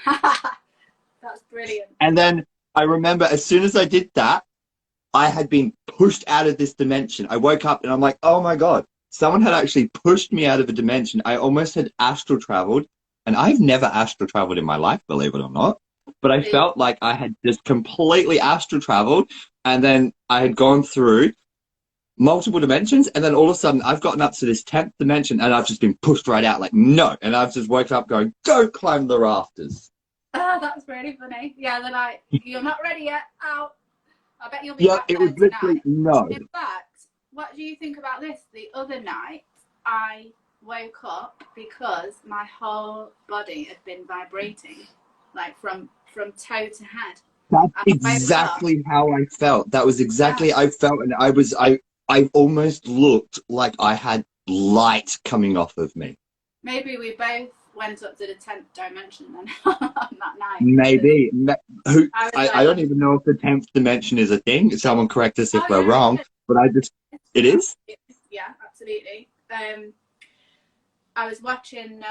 S2: That's brilliant.
S1: And then I remember as soon as I did that, I had been pushed out of this dimension. I woke up and I'm like, oh my God, someone had actually pushed me out of a dimension. I almost had astral traveled, and I've never astral traveled in my life, believe it or not. But I felt like I had just completely astral traveled, and then I had gone through multiple dimensions, and then all of a sudden I've gotten up to this 10th dimension and I've just been pushed right out, like, no. And I've just woken up going, don't climb the rafters.
S2: Oh, that's really funny. Yeah, they're like, you're not ready yet, out. I bet you'll be
S1: Yeah,
S2: back
S1: it was
S2: there
S1: literally
S2: tonight.
S1: no.
S2: In fact, what do you think about this? The other night, I woke up because my whole body had been vibrating, like from toe to head.
S1: That's
S2: I woke up.
S1: exactly how I felt. That was
S2: Yeah,
S1: exactly I felt, and I almost looked like I had light coming off of me.
S2: maybe we both went up to the 10th dimension then on that night, because
S1: Maybe. Who
S2: I was
S1: I
S2: like,
S1: don't even know if the 10th dimension is a thing. Someone correct us if
S2: oh
S1: we're
S2: yeah,
S1: wrong. But I just, it is?
S2: yeah, absolutely. I was watching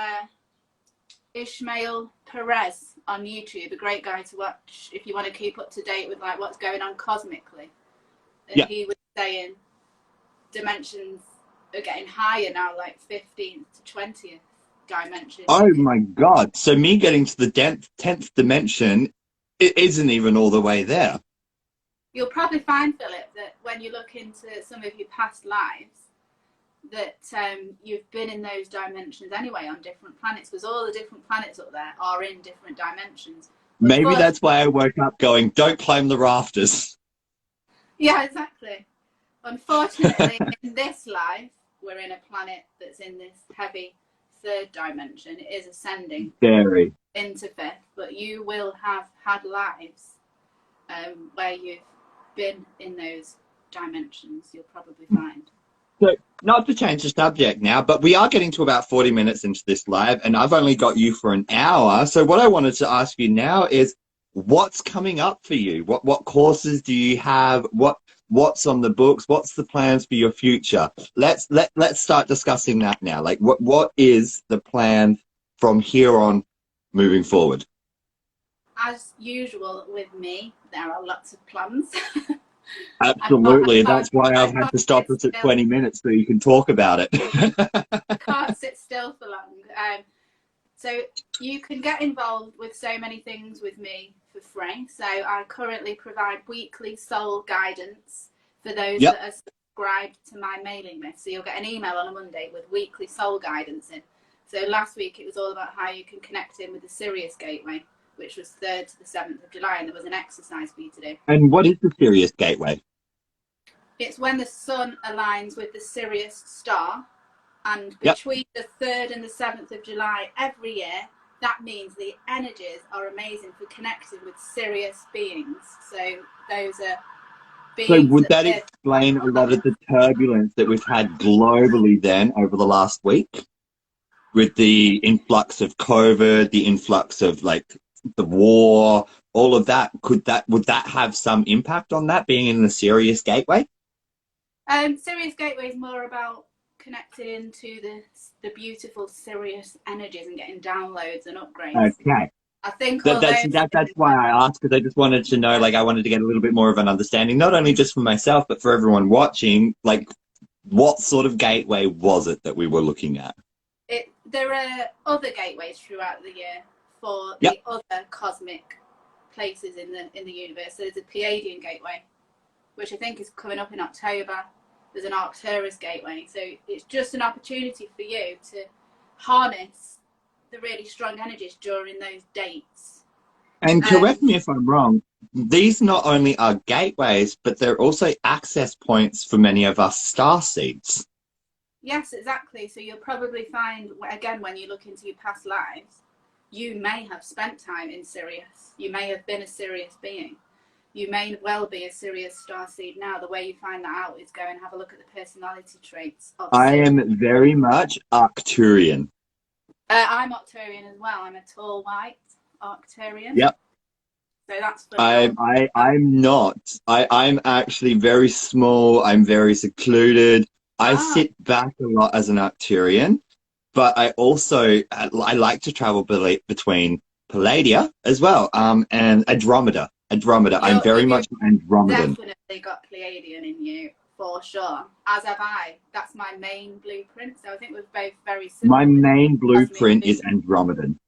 S2: Ishmael Perez on YouTube, a great guy to watch if you want to keep up to date with like what's going on cosmically. And
S1: Yeah.
S2: he was saying dimensions are getting higher now, like 15th to 20th dimension.
S1: Oh my God. So me getting to the 10th dimension, it isn't even all the way there.
S2: You'll probably find, Philip, that when you look into some of your past lives, that you've been in those dimensions anyway on different planets, because all the different planets up there are in different dimensions.
S1: Maybe that's why I woke up going, don't climb the rafters.
S2: Yeah, exactly. Unfortunately, in this life, we're in a planet that's in this heavy third dimension. It is ascending
S1: Very.
S2: into fifth, but you will have had lives where you've been in those dimensions, you'll probably find.
S1: So, not to change the subject now, but we are getting to about 40 minutes into this live, and I've only got you for an hour. So, what I wanted to ask you now is, what's coming up for you? What courses do you have? What's on the books? What's the plans for your future? Let's start discussing that now. Like, what is the plan from here on moving forward?
S2: As usual with me, there are lots of plans.
S1: Absolutely.
S2: I
S1: That's why
S2: I
S1: I've had
S2: can't
S1: to stop
S2: sit
S1: us at
S2: still.
S1: 20 minutes so you can talk about it.
S2: I can't sit still for long. So you can get involved with so many things with me for free. So I currently provide weekly soul guidance for those
S1: Yep.
S2: that are subscribed to my mailing list. So you'll get an email on a Monday with weekly soul guidance in. So last week it was all about how you can connect in with the Sirius Gateway, which was 3rd to the 7th of July, and there was an exercise for you to do.
S1: And what is the Sirius Gateway?
S2: It's when the sun aligns with the Sirius star, and
S1: Yep.
S2: between the 3rd and the 7th of July every year, that means the energies are amazing for connecting with Sirius beings. So those are
S1: So
S2: beings
S1: would
S2: that
S1: that
S2: live.
S1: explain a lot of the turbulence that we've had globally then over the last week with the influx of COVID, the influx of like the war, all of that? Would that have some impact on that being in the Sirius Gateway?
S2: Sirius Gateway is more about connected into the beautiful Sirius energies and getting downloads and upgrades.
S1: Okay.
S2: I think all
S1: That's
S2: those
S1: that's
S2: things,
S1: why I asked, because I just wanted to know, like, I wanted to get a little bit more of an understanding, not only just for myself, but for everyone watching, like, what sort of gateway was it that we were looking at?
S2: there are other gateways throughout the year for
S1: Yep.
S2: the other cosmic places in the universe. So there's a Pleiadian gateway, which I think is coming up in October. There's an Arcturus gateway. So it's just an opportunity for you to harness the really strong energies during those dates.
S1: And correct me if I'm wrong, these not only are gateways, but they're also access points for many of us star seeds.
S2: Yes, exactly. So you'll probably find, again, when you look into your past lives, you may have spent time in Sirius. You may have been a Sirius being. You may well be a Sirius starseed now. The way you find that out is go and have a look at the personality traits of
S1: I
S2: Sirius.
S1: am very much Arcturian.
S2: I'm Arcturian as well. I'm a tall white Arcturian.
S1: Yep.
S2: So that's funny.
S1: I'm not. I'm actually very small. I'm very secluded. I sit back a lot as an Arcturian, but I also I like to travel between Palladia as well, and Andromeda. I'm very much Andromedan.
S2: Definitely got Pleiadian in you for sure. As have I. That's my main blueprint. So I think we're both very similar.
S1: My main blueprint is Andromedan.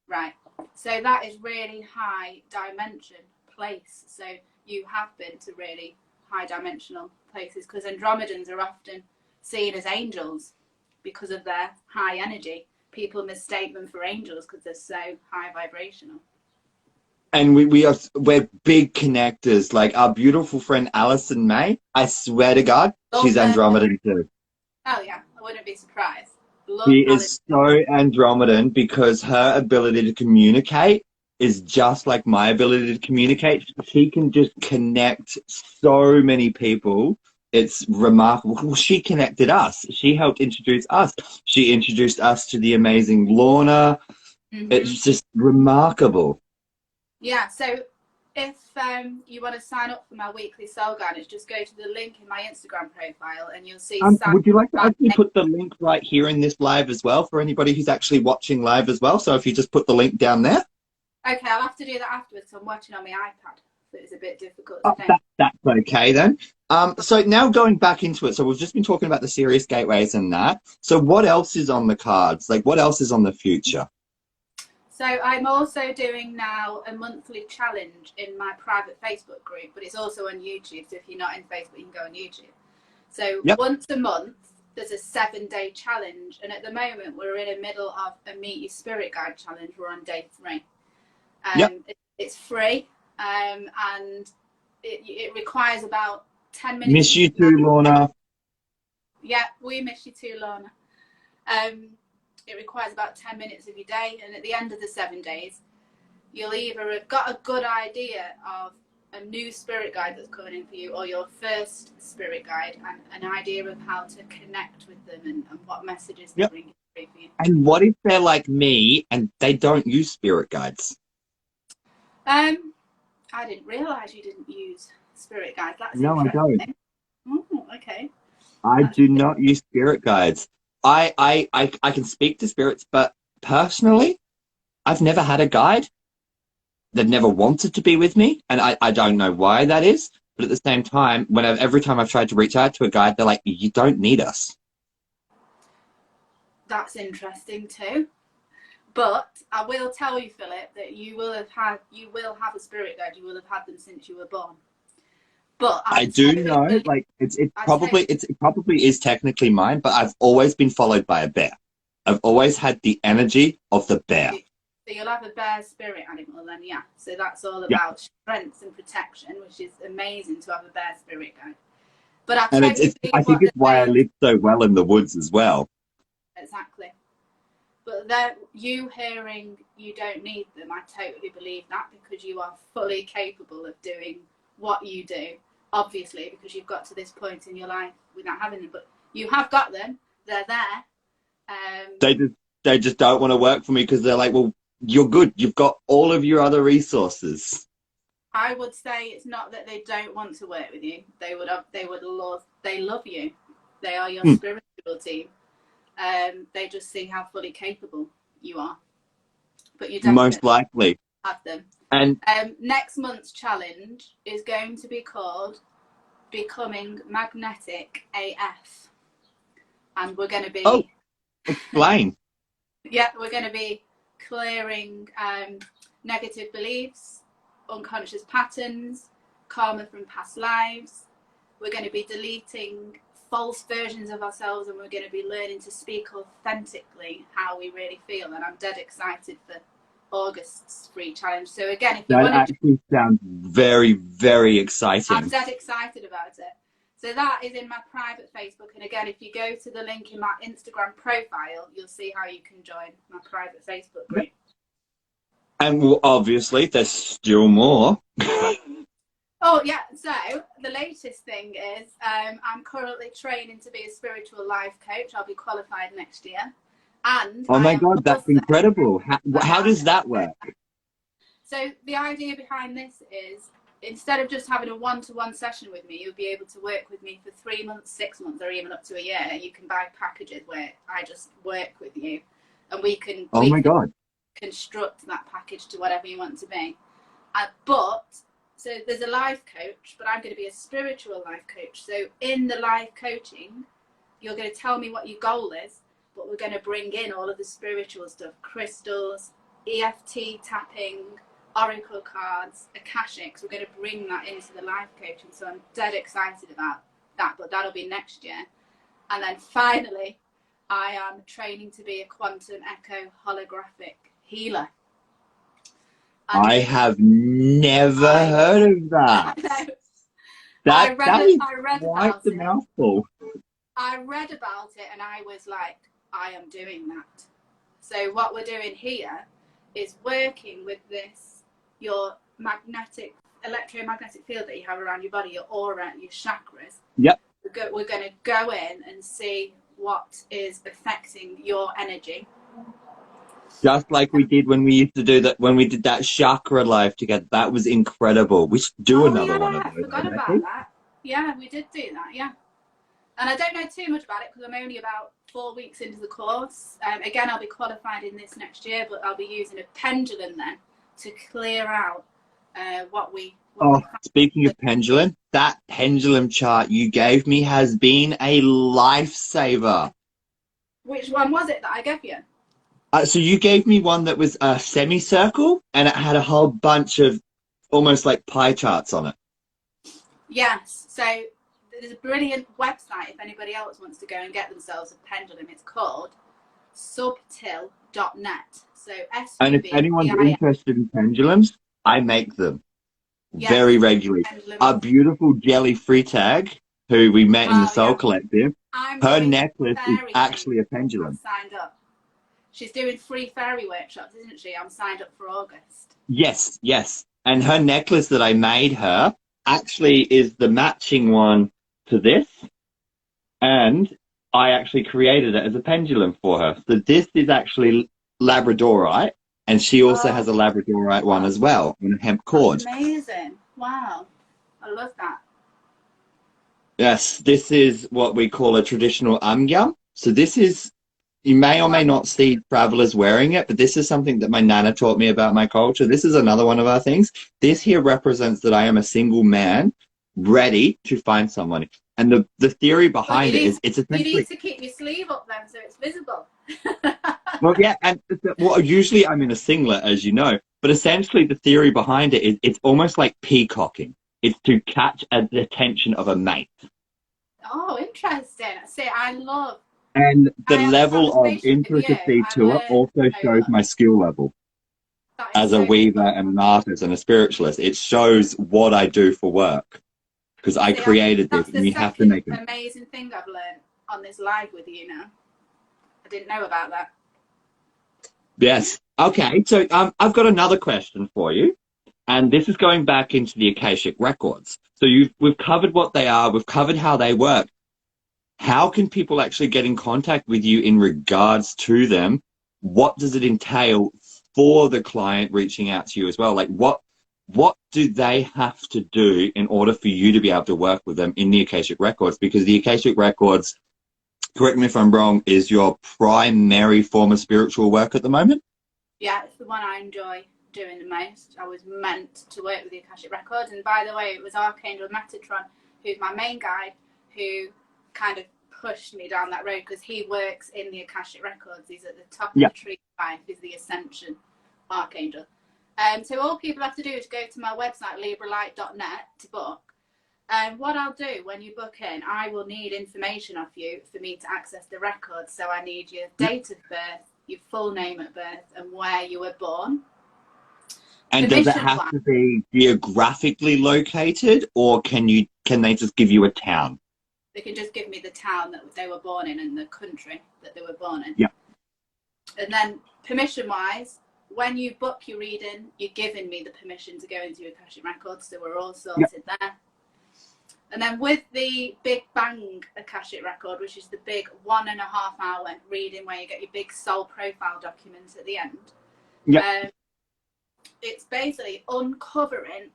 S2: Right. So that is really high dimension place. So you have been to really high dimensional places, because Andromedans are often seen as angels because of their high energy. People mistake them for angels because they're so high vibrational.
S1: And we're big connectors. Like our beautiful friend Alison May, I swear to God, she's Andromedan too.
S2: Oh yeah, I wouldn't be surprised.
S1: She is so Andromedan because her ability to communicate is just like my ability to communicate. She can just connect so many people. It's remarkable. Well, she connected us. She helped introduce us. She introduced us to the amazing Lorna. Mm-hmm. It's just remarkable.
S2: Yeah, so if you want to sign up for my weekly soul guidance, just go to the link in my Instagram profile and you'll see.
S1: Would you like to actually put the link right here in this live as well for anybody who's actually watching live as well? So if you just put the link down there.
S2: Okay, I'll have to do that afterwards. I'm watching on my iPad, so it's a bit difficult.
S1: That's okay then. So now going back into it, so we've just been talking about the Sirius gateways and that. So what else is on the cards? Like what else is on the future?
S2: So I'm also doing now a monthly challenge in my private Facebook group, but it's also on YouTube. So if you're not in Facebook, you can go on YouTube. So once a month, there's a 7-day challenge. And at the moment, we're in the middle of a Meet Your Spirit Guide challenge. We're on day 3. It's free, and it requires about 10 minutes.
S1: Miss you too, Lorna.
S2: Yeah, we miss you too, Lorna. It requires about 10 minutes of your day, and at the end of the 7 days, you'll either have got a good idea of a new spirit guide that's coming in for you, or your first spirit guide, and an idea of how to connect with them and what messages they bring for you.
S1: And what if they're like me and they don't use spirit guides?
S2: I didn't realise you didn't use spirit guides. That's
S1: no, I don't.
S2: Oh, okay.
S1: I do not use spirit guides. I can speak to spirits, but personally, I've never had a guide. They've never wanted to be with me, and I don't know why that is. But at the same time, every time I've tried to reach out to a guide, they're like, "You don't need us."
S2: That's interesting too. But I will tell you, Philip, that you will have a spirit guide. You will have had them since you were born. But
S1: I do know, like it probably is technically mine, but I've always been followed by a bear. I've always had the energy of the bear.
S2: So you'll have a bear spirit animal then, yeah. So that's all about strength and protection, which is amazing to have a bear spirit guide. But I think it's
S1: why I live so well in the woods as well.
S2: Exactly. But you hearing you don't need them, I totally believe that, because you are fully capable of doing what you do. Obviously, because you've got to this point in your life without having them, but you have got them. They're there.
S1: They just don't want to work for me because they're like, well, you're good. You've got all of your other resources.
S2: I would say it's not that they don't want to work with you. They love you. They are your spirit individual team. They just see how fully capable you are. But you
S1: Most
S2: definitely
S1: likely.
S2: have them.
S1: And
S2: Next month's challenge is going to be called Becoming Magnetic AF. And we're going to be...
S1: oh, explain.
S2: Yeah, we're going to be clearing negative beliefs, unconscious patterns, karma from past lives. We're going to be deleting false versions of ourselves, and we're going to be learning to speak authentically how we really feel. And I'm dead excited for August's free challenge. So again, if you
S1: That
S2: want to...
S1: actually sounds very, very exciting.
S2: I'm dead excited about it. So that is in my private Facebook. And again, if you go to the link in my Instagram profile, you'll see how you can join my private Facebook group.
S1: And well, obviously, there's still more.
S2: Oh, yeah. So the latest thing is I'm currently training to be a spiritual life coach. I'll be qualified next year. And
S1: Oh my God, that's incredible. How does that work?
S2: So the idea behind this is, instead of just having a one-to-one session with me, you'll be able to work with me for 3 months, 6 months, or even up to a year. You can buy packages where I just work with you, and we can construct that package to whatever you want to be. So there's a life coach, but I'm going to be a spiritual life coach. So in the life coaching, you're going to tell me what your goal is, but we're going to bring in all of the spiritual stuff: crystals, EFT tapping, oracle cards, akashics. We're going to bring that into the life coaching. So I'm dead excited about that, but that'll be next year. And then finally, I am training to be a quantum echo holographic healer. And
S1: I have never heard of that.
S2: I read
S1: quite the mouthful.
S2: I read about it and I was like, I am doing that. So what we're doing here is working with your electromagnetic field that you have around your body, your aura, your chakras.
S1: Yep.
S2: We're going to go in and see what is affecting your energy.
S1: Just like we did when we used to do that, when we did that chakra live together. That was incredible. We should do another one of those.
S2: I forgot about that. Yeah, we did do that, yeah. And I don't know too much about it because I'm only about 4 weeks into the course. Again, I'll be qualified in this next year, but I'll be using a pendulum then to clear out
S1: speaking of pendulum, that pendulum chart you gave me has been a lifesaver.
S2: Which one was it that I gave you?
S1: So you gave me one that was a semicircle, and it had a whole bunch of almost like pie charts on it. Yes.
S2: So there's a brilliant website if anybody else wants to go and get themselves a pendulum. It's called subtil.net. So
S1: and if anyone's interested in pendulums, I make them very regularly. Our beautiful Jelly Freetag, who we met in the Soul Collective, her necklace is actually a pendulum.
S2: I'm signed up. She's doing free fairy workshops, isn't she? I'm signed up for August.
S1: Yes, yes. And her necklace that I made her actually is the matching one to this. And I actually created it as a pendulum for her. So this is actually Labradorite, and she also has a Labradorite one as well on a hemp cord.
S2: That's amazing. Wow. I love that.
S1: Yes, this is what we call a traditional amgyam. So this is, you may or may not see travelers wearing it, but this is something that my nana taught me about my culture. This is another one of our things. This here represents that I am a single man ready to find someone. And the theory behind it is it's essentially...
S2: You need to keep your sleeve up then so it's visible.
S1: Well, yeah, and usually I'm in a singlet, as you know, but essentially the theory behind it is it's almost like peacocking. It's to catch the attention of a mate.
S2: Oh, interesting. See, I love...
S1: And the level of intricacy to it also shows my skill level as a weaver and an artist and a spiritualist. It shows what I do for work because I created this, and you have to make it.
S2: That's the amazing thing I've learned on this live with you now. I didn't know about that.
S1: Yes. Okay. So I've got another question for you, and this is going back into the akashic records. So we've covered what they are. We've covered how they work. How can people actually get in contact with you in regards to them? What does it entail for the client reaching out to you as well? Like what do they have to do in order for you to be able to work with them in the akashic records? Because the akashic records correct me if I'm wrong, is your primary form of spiritual work at the moment?
S2: Yeah, it's the one I enjoy doing the most. I was meant to work with the Akashic Records, and by the way, it was Archangel Metatron, who's my main guide, who kind of pushed me down that road because he works in the Akashic Records. He's at the top of
S1: Yeah.
S2: the tree of life, is the Ascension Archangel. So all people have to do is go to my website, libralight.net, to book. And what I'll do when you book in, I will need information off you for me to access the records. So I need your date of birth, your full name at birth, and where you were born.
S1: And does it
S2: Permission
S1: have
S2: one,
S1: to be geographically located, or can they just give you a town?
S2: they can just give me the town that they were born in and the country that they were born in.
S1: Yeah.
S2: And then permission-wise, when you book your reading, you're giving me the permission to go into your Akashic Records, so we're all sorted there. And then with the Big Bang Akashic Record, which is the big 1.5 hour reading where you get your big soul profile document at the end, it's basically uncovering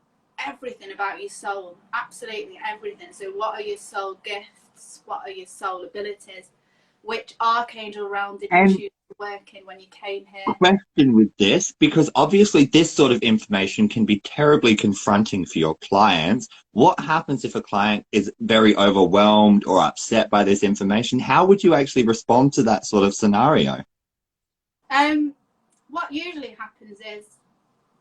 S2: everything about your soul, absolutely everything. So what are your soul gifts? What are your soul abilities? Which archangel realm did you choose to work in when you came here?
S1: Question with this, because obviously this sort of information can be terribly confronting for your clients. What happens if a client is very overwhelmed or upset by this information? How would you actually respond to that sort of scenario?
S2: What usually happens is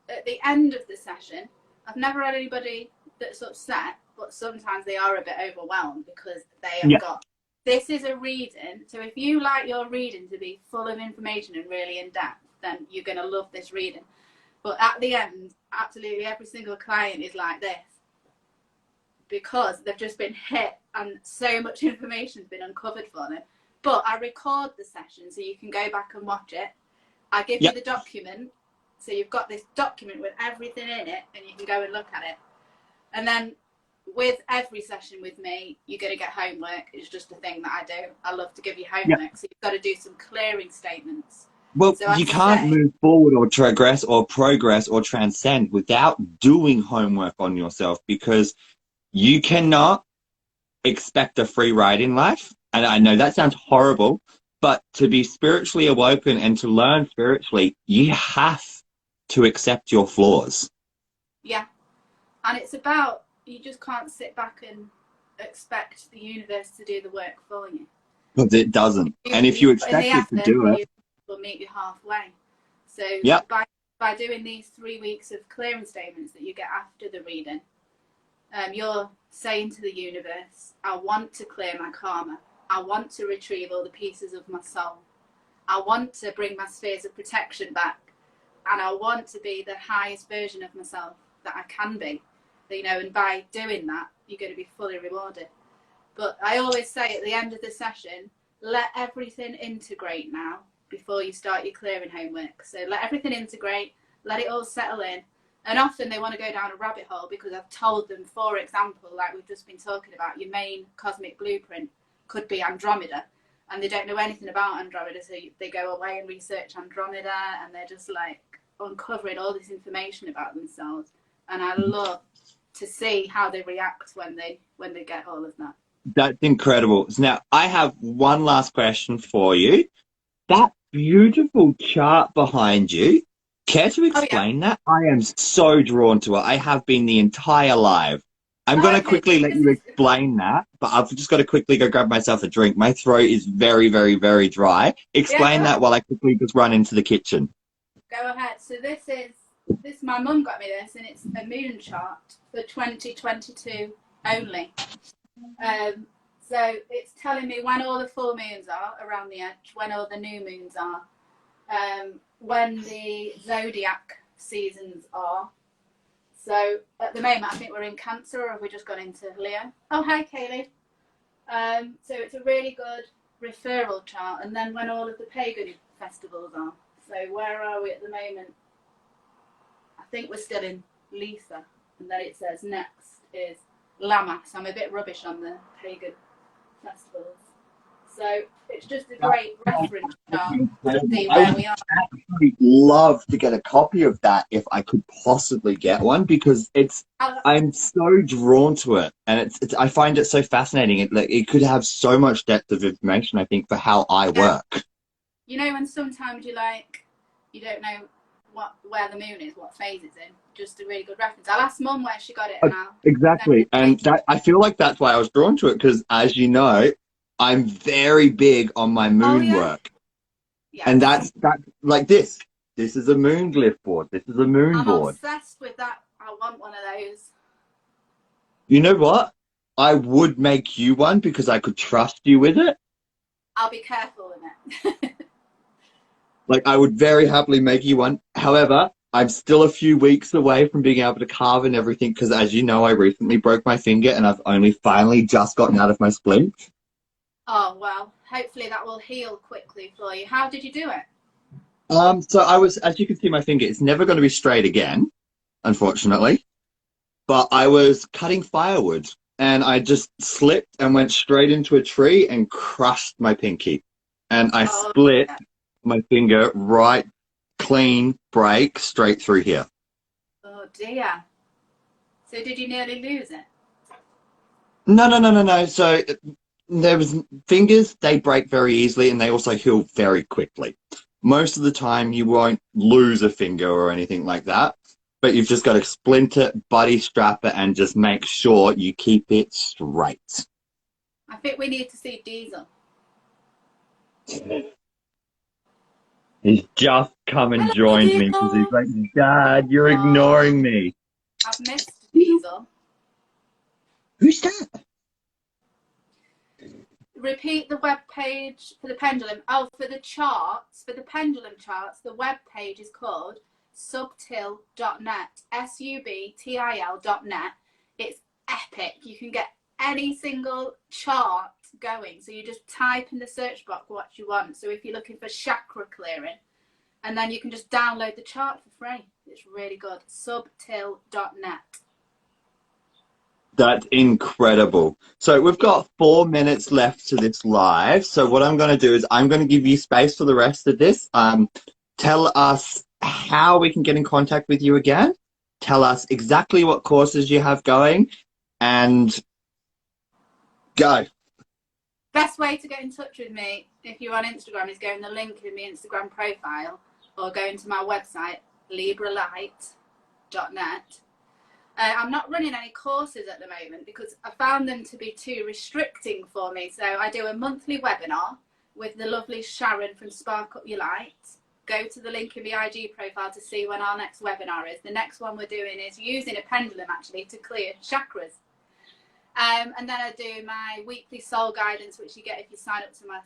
S2: at the end of the session, I've never had anybody that's upset, but sometimes they are a bit overwhelmed because they have got, this is a reading. So if you like your reading to be full of information and really in depth, then you're going to love this reading. But at the end, absolutely every single client is like this because they've just been hit and so much information has been uncovered for them. But I record the session so you can go back and watch it. I give you the document. So you've got this document with everything in it and you can go and look at it. And then with every session with me, you're going to get homework. It's just a thing that I do. I love to give you homework. So you've got to do some clearing statements.
S1: Well,
S2: so
S1: you can't move forward or progress or transcend without doing homework on yourself, because you cannot expect a free ride in life. And I know that sounds horrible, but to be spiritually awoken and to learn spiritually, you have to accept your flaws.
S2: Yeah. And it's about, you just can't sit back and expect the universe to do the work for you.
S1: Because it doesn't. And if you expect it to do it,
S2: will meet you halfway. So by doing these 3 weeks of clearing statements that you get after the reading, you're saying to the universe, I want to clear my karma. I want to retrieve all the pieces of my soul. I want to bring my spheres of protection back. And I want to be the highest version of myself that I can be. You know, and by doing that, you're going to be fully rewarded. But I always say at the end of the session, let everything integrate now before you start your clearing homework. So let everything integrate, let it all settle in. And often they want to go down a rabbit hole because I've told them, for example, like we've just been talking about, your main cosmic blueprint could be Andromeda. And they don't know anything about Andromeda, so they go away and research Andromeda, and they're just like uncovering all this information about themselves. And I love to see how they react when they get all of that.
S1: That's incredible. Now, I have one last question for you. That beautiful chart behind you, care to explain that? I am so drawn to it. I have been the entire live. I'm going to quickly let you explain that, but I've just got to quickly go grab myself a drink. My throat is very, very, very dry. Explain that while I quickly just run into the kitchen.
S2: Go ahead. So this my mum got me this, and it's a moon chart for 2022 only. So it's telling me when all the full moons are around the edge, when all the new moons are, when the zodiac seasons are. So at the moment, I think we're in Cancer, or have we just gone into Leo? Oh, hi, Kaylee. So it's a really good referral chart. And then when all of the pagan festivals are. So where are we at the moment? I think we're still in Lisa. And then it says next is Lammas. I'm a bit rubbish on the pagan festivals. So it's just a great reference chart to see
S1: I
S2: where
S1: would
S2: we are.
S1: actually love to get a copy of that if I could possibly get one, because I'm so drawn to it, and it's I find it so fascinating. It could have so much depth of information, I think, for how I
S2: Yeah.
S1: work.
S2: You know, when sometimes you don't know where the moon is, what phase it's in. Just a really good reference. I'll ask Mum where she got it, and I'll send
S1: Exactly.
S2: it.
S1: And that I feel like that's why I was drawn to it, because as you know, I'm very big on my
S2: Oh
S1: moon
S2: yeah,
S1: work. And
S2: yes.
S1: that's like this. This is a moon glyph board. This is a moon
S2: I'm
S1: board.
S2: obsessed with that. I want one of those.
S1: You know what? I would make you one because I could trust you with it.
S2: I'll be careful with it.
S1: Like, I would very happily make you one. However, I'm still a few weeks away from being able to carve and everything because, as you know, I recently broke my finger and I've only finally just gotten out of my splint.
S2: Oh well, hopefully that will heal quickly for you. How did you do it?
S1: So I was, as you can see, my finger, it's never going to be straight again, unfortunately. But I was cutting firewood and I just slipped and went straight into a tree and crushed my pinky. And I
S2: Oh,
S1: split
S2: yeah.
S1: my finger right clean break straight through here.
S2: Oh dear. So did you nearly lose it?
S1: No, no, no, no, no. So there was fingers, they break very easily and they also heal very quickly. Most of the time you won't lose a finger or anything like that, but you've just got to splint it, buddy strap it, and just make sure you keep it straight.
S2: I think we need to see Diesel.
S1: He's just come and
S2: Hello,
S1: joined me because he's
S2: Diesel.
S1: like, Dad, you're
S2: Oh,
S1: ignoring me.
S2: I've missed Diesel.
S1: Who's that?
S2: Repeat the web page for the pendulum. Oh, for the charts, for the pendulum charts, the web page is called subtil.net. subtil.net. It's epic. You can get any single chart going. So you just type in the search box what you want. So if you're looking for chakra clearing, and then you can just download the chart for free. It's really good. Subtil.net.
S1: That's incredible. So we've got 4 minutes left to this live. So what I'm going to do is I'm going to give you space for the rest of this. Tell us how we can get in contact with you again. Tell us exactly what courses you have going, and go.
S2: Best way to get in touch with me if you're on Instagram is going the link in my Instagram profile or going to my website, libralight.net. I'm not running any courses at the moment because I found them to be too restricting for me. So I do a monthly webinar with the lovely Sharon from Spark Up Your Light. Go to the link in my IG profile to see when our next webinar is. The next one we're doing is using a pendulum actually to clear chakras. And then I do my weekly soul guidance, which you get if you sign up to my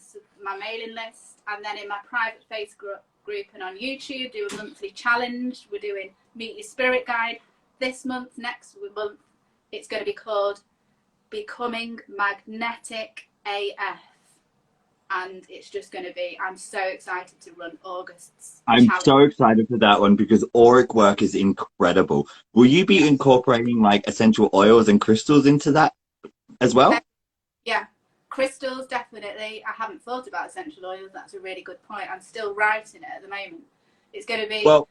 S2: mailing list. And then in my private Facebook group and on YouTube, do a monthly challenge. We're doing Meet Your Spirit Guide. This month, next month, it's going to be called Becoming Magnetic AF. And it's just going to be, I'm so excited to run August's
S1: I'm
S2: challenge.
S1: so excited for that one because auric work is incredible. Will you be incorporating like essential oils and crystals into that as well?
S2: Yeah, crystals, definitely. I haven't thought about essential oils. That's a really good point. I'm still writing it at the moment. It's going to be...
S1: Well,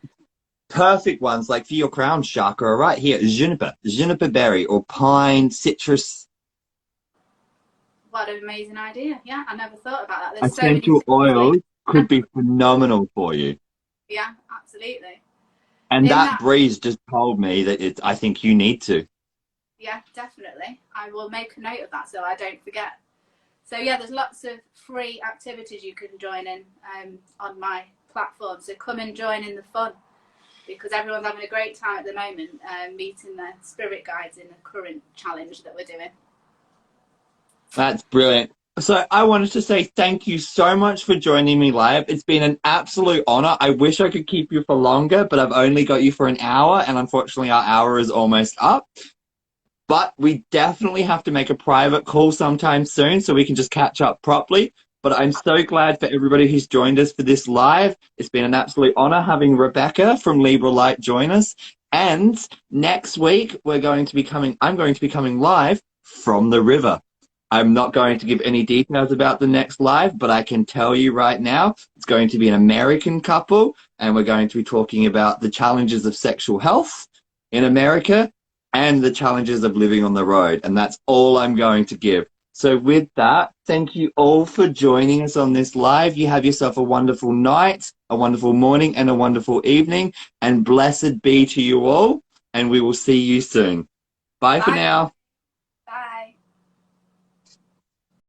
S1: perfect ones like for your crown chakra are right here. Juniper berry or pine, citrus.
S2: What an amazing idea. Yeah, I never thought about that. There's so many
S1: Essential
S2: things.
S1: oils could be
S2: Like,
S1: phenomenal for you.
S2: yeah, absolutely.
S1: And
S2: In
S1: that
S2: that,
S1: breeze just told me that I think you need to.
S2: yeah, definitely. I will make a note of that so I don't forget. So yeah, there's lots of free activities you can join in on my platform. So come and join in the fun because everyone's having a great time at the moment meeting their spirit guides in the current challenge that we're doing.
S1: That's brilliant. So I wanted to say thank you so much for joining me live. It's been an absolute honor. I wish I could keep you for longer, but I've only got you for an hour, and unfortunately our hour is almost up. But we definitely have to make a private call sometime soon so we can just catch up properly. But I'm so glad for everybody who's joined us for this live. It's been an absolute honor having Rebecca from Libra Light join us. And next week I'm going to be coming live from the river. I'm not going to give any details about the next live, but I can tell you right now, it's going to be an American couple, and we're going to be talking about the challenges of sexual health in America and the challenges of living on the road. And that's all I'm going to give. So with that, thank you all for joining us on this live. You have yourself a wonderful night, a wonderful morning, and a wonderful evening. And blessed be to you all. And we will see you soon. Bye for
S2: Bye.
S1: now.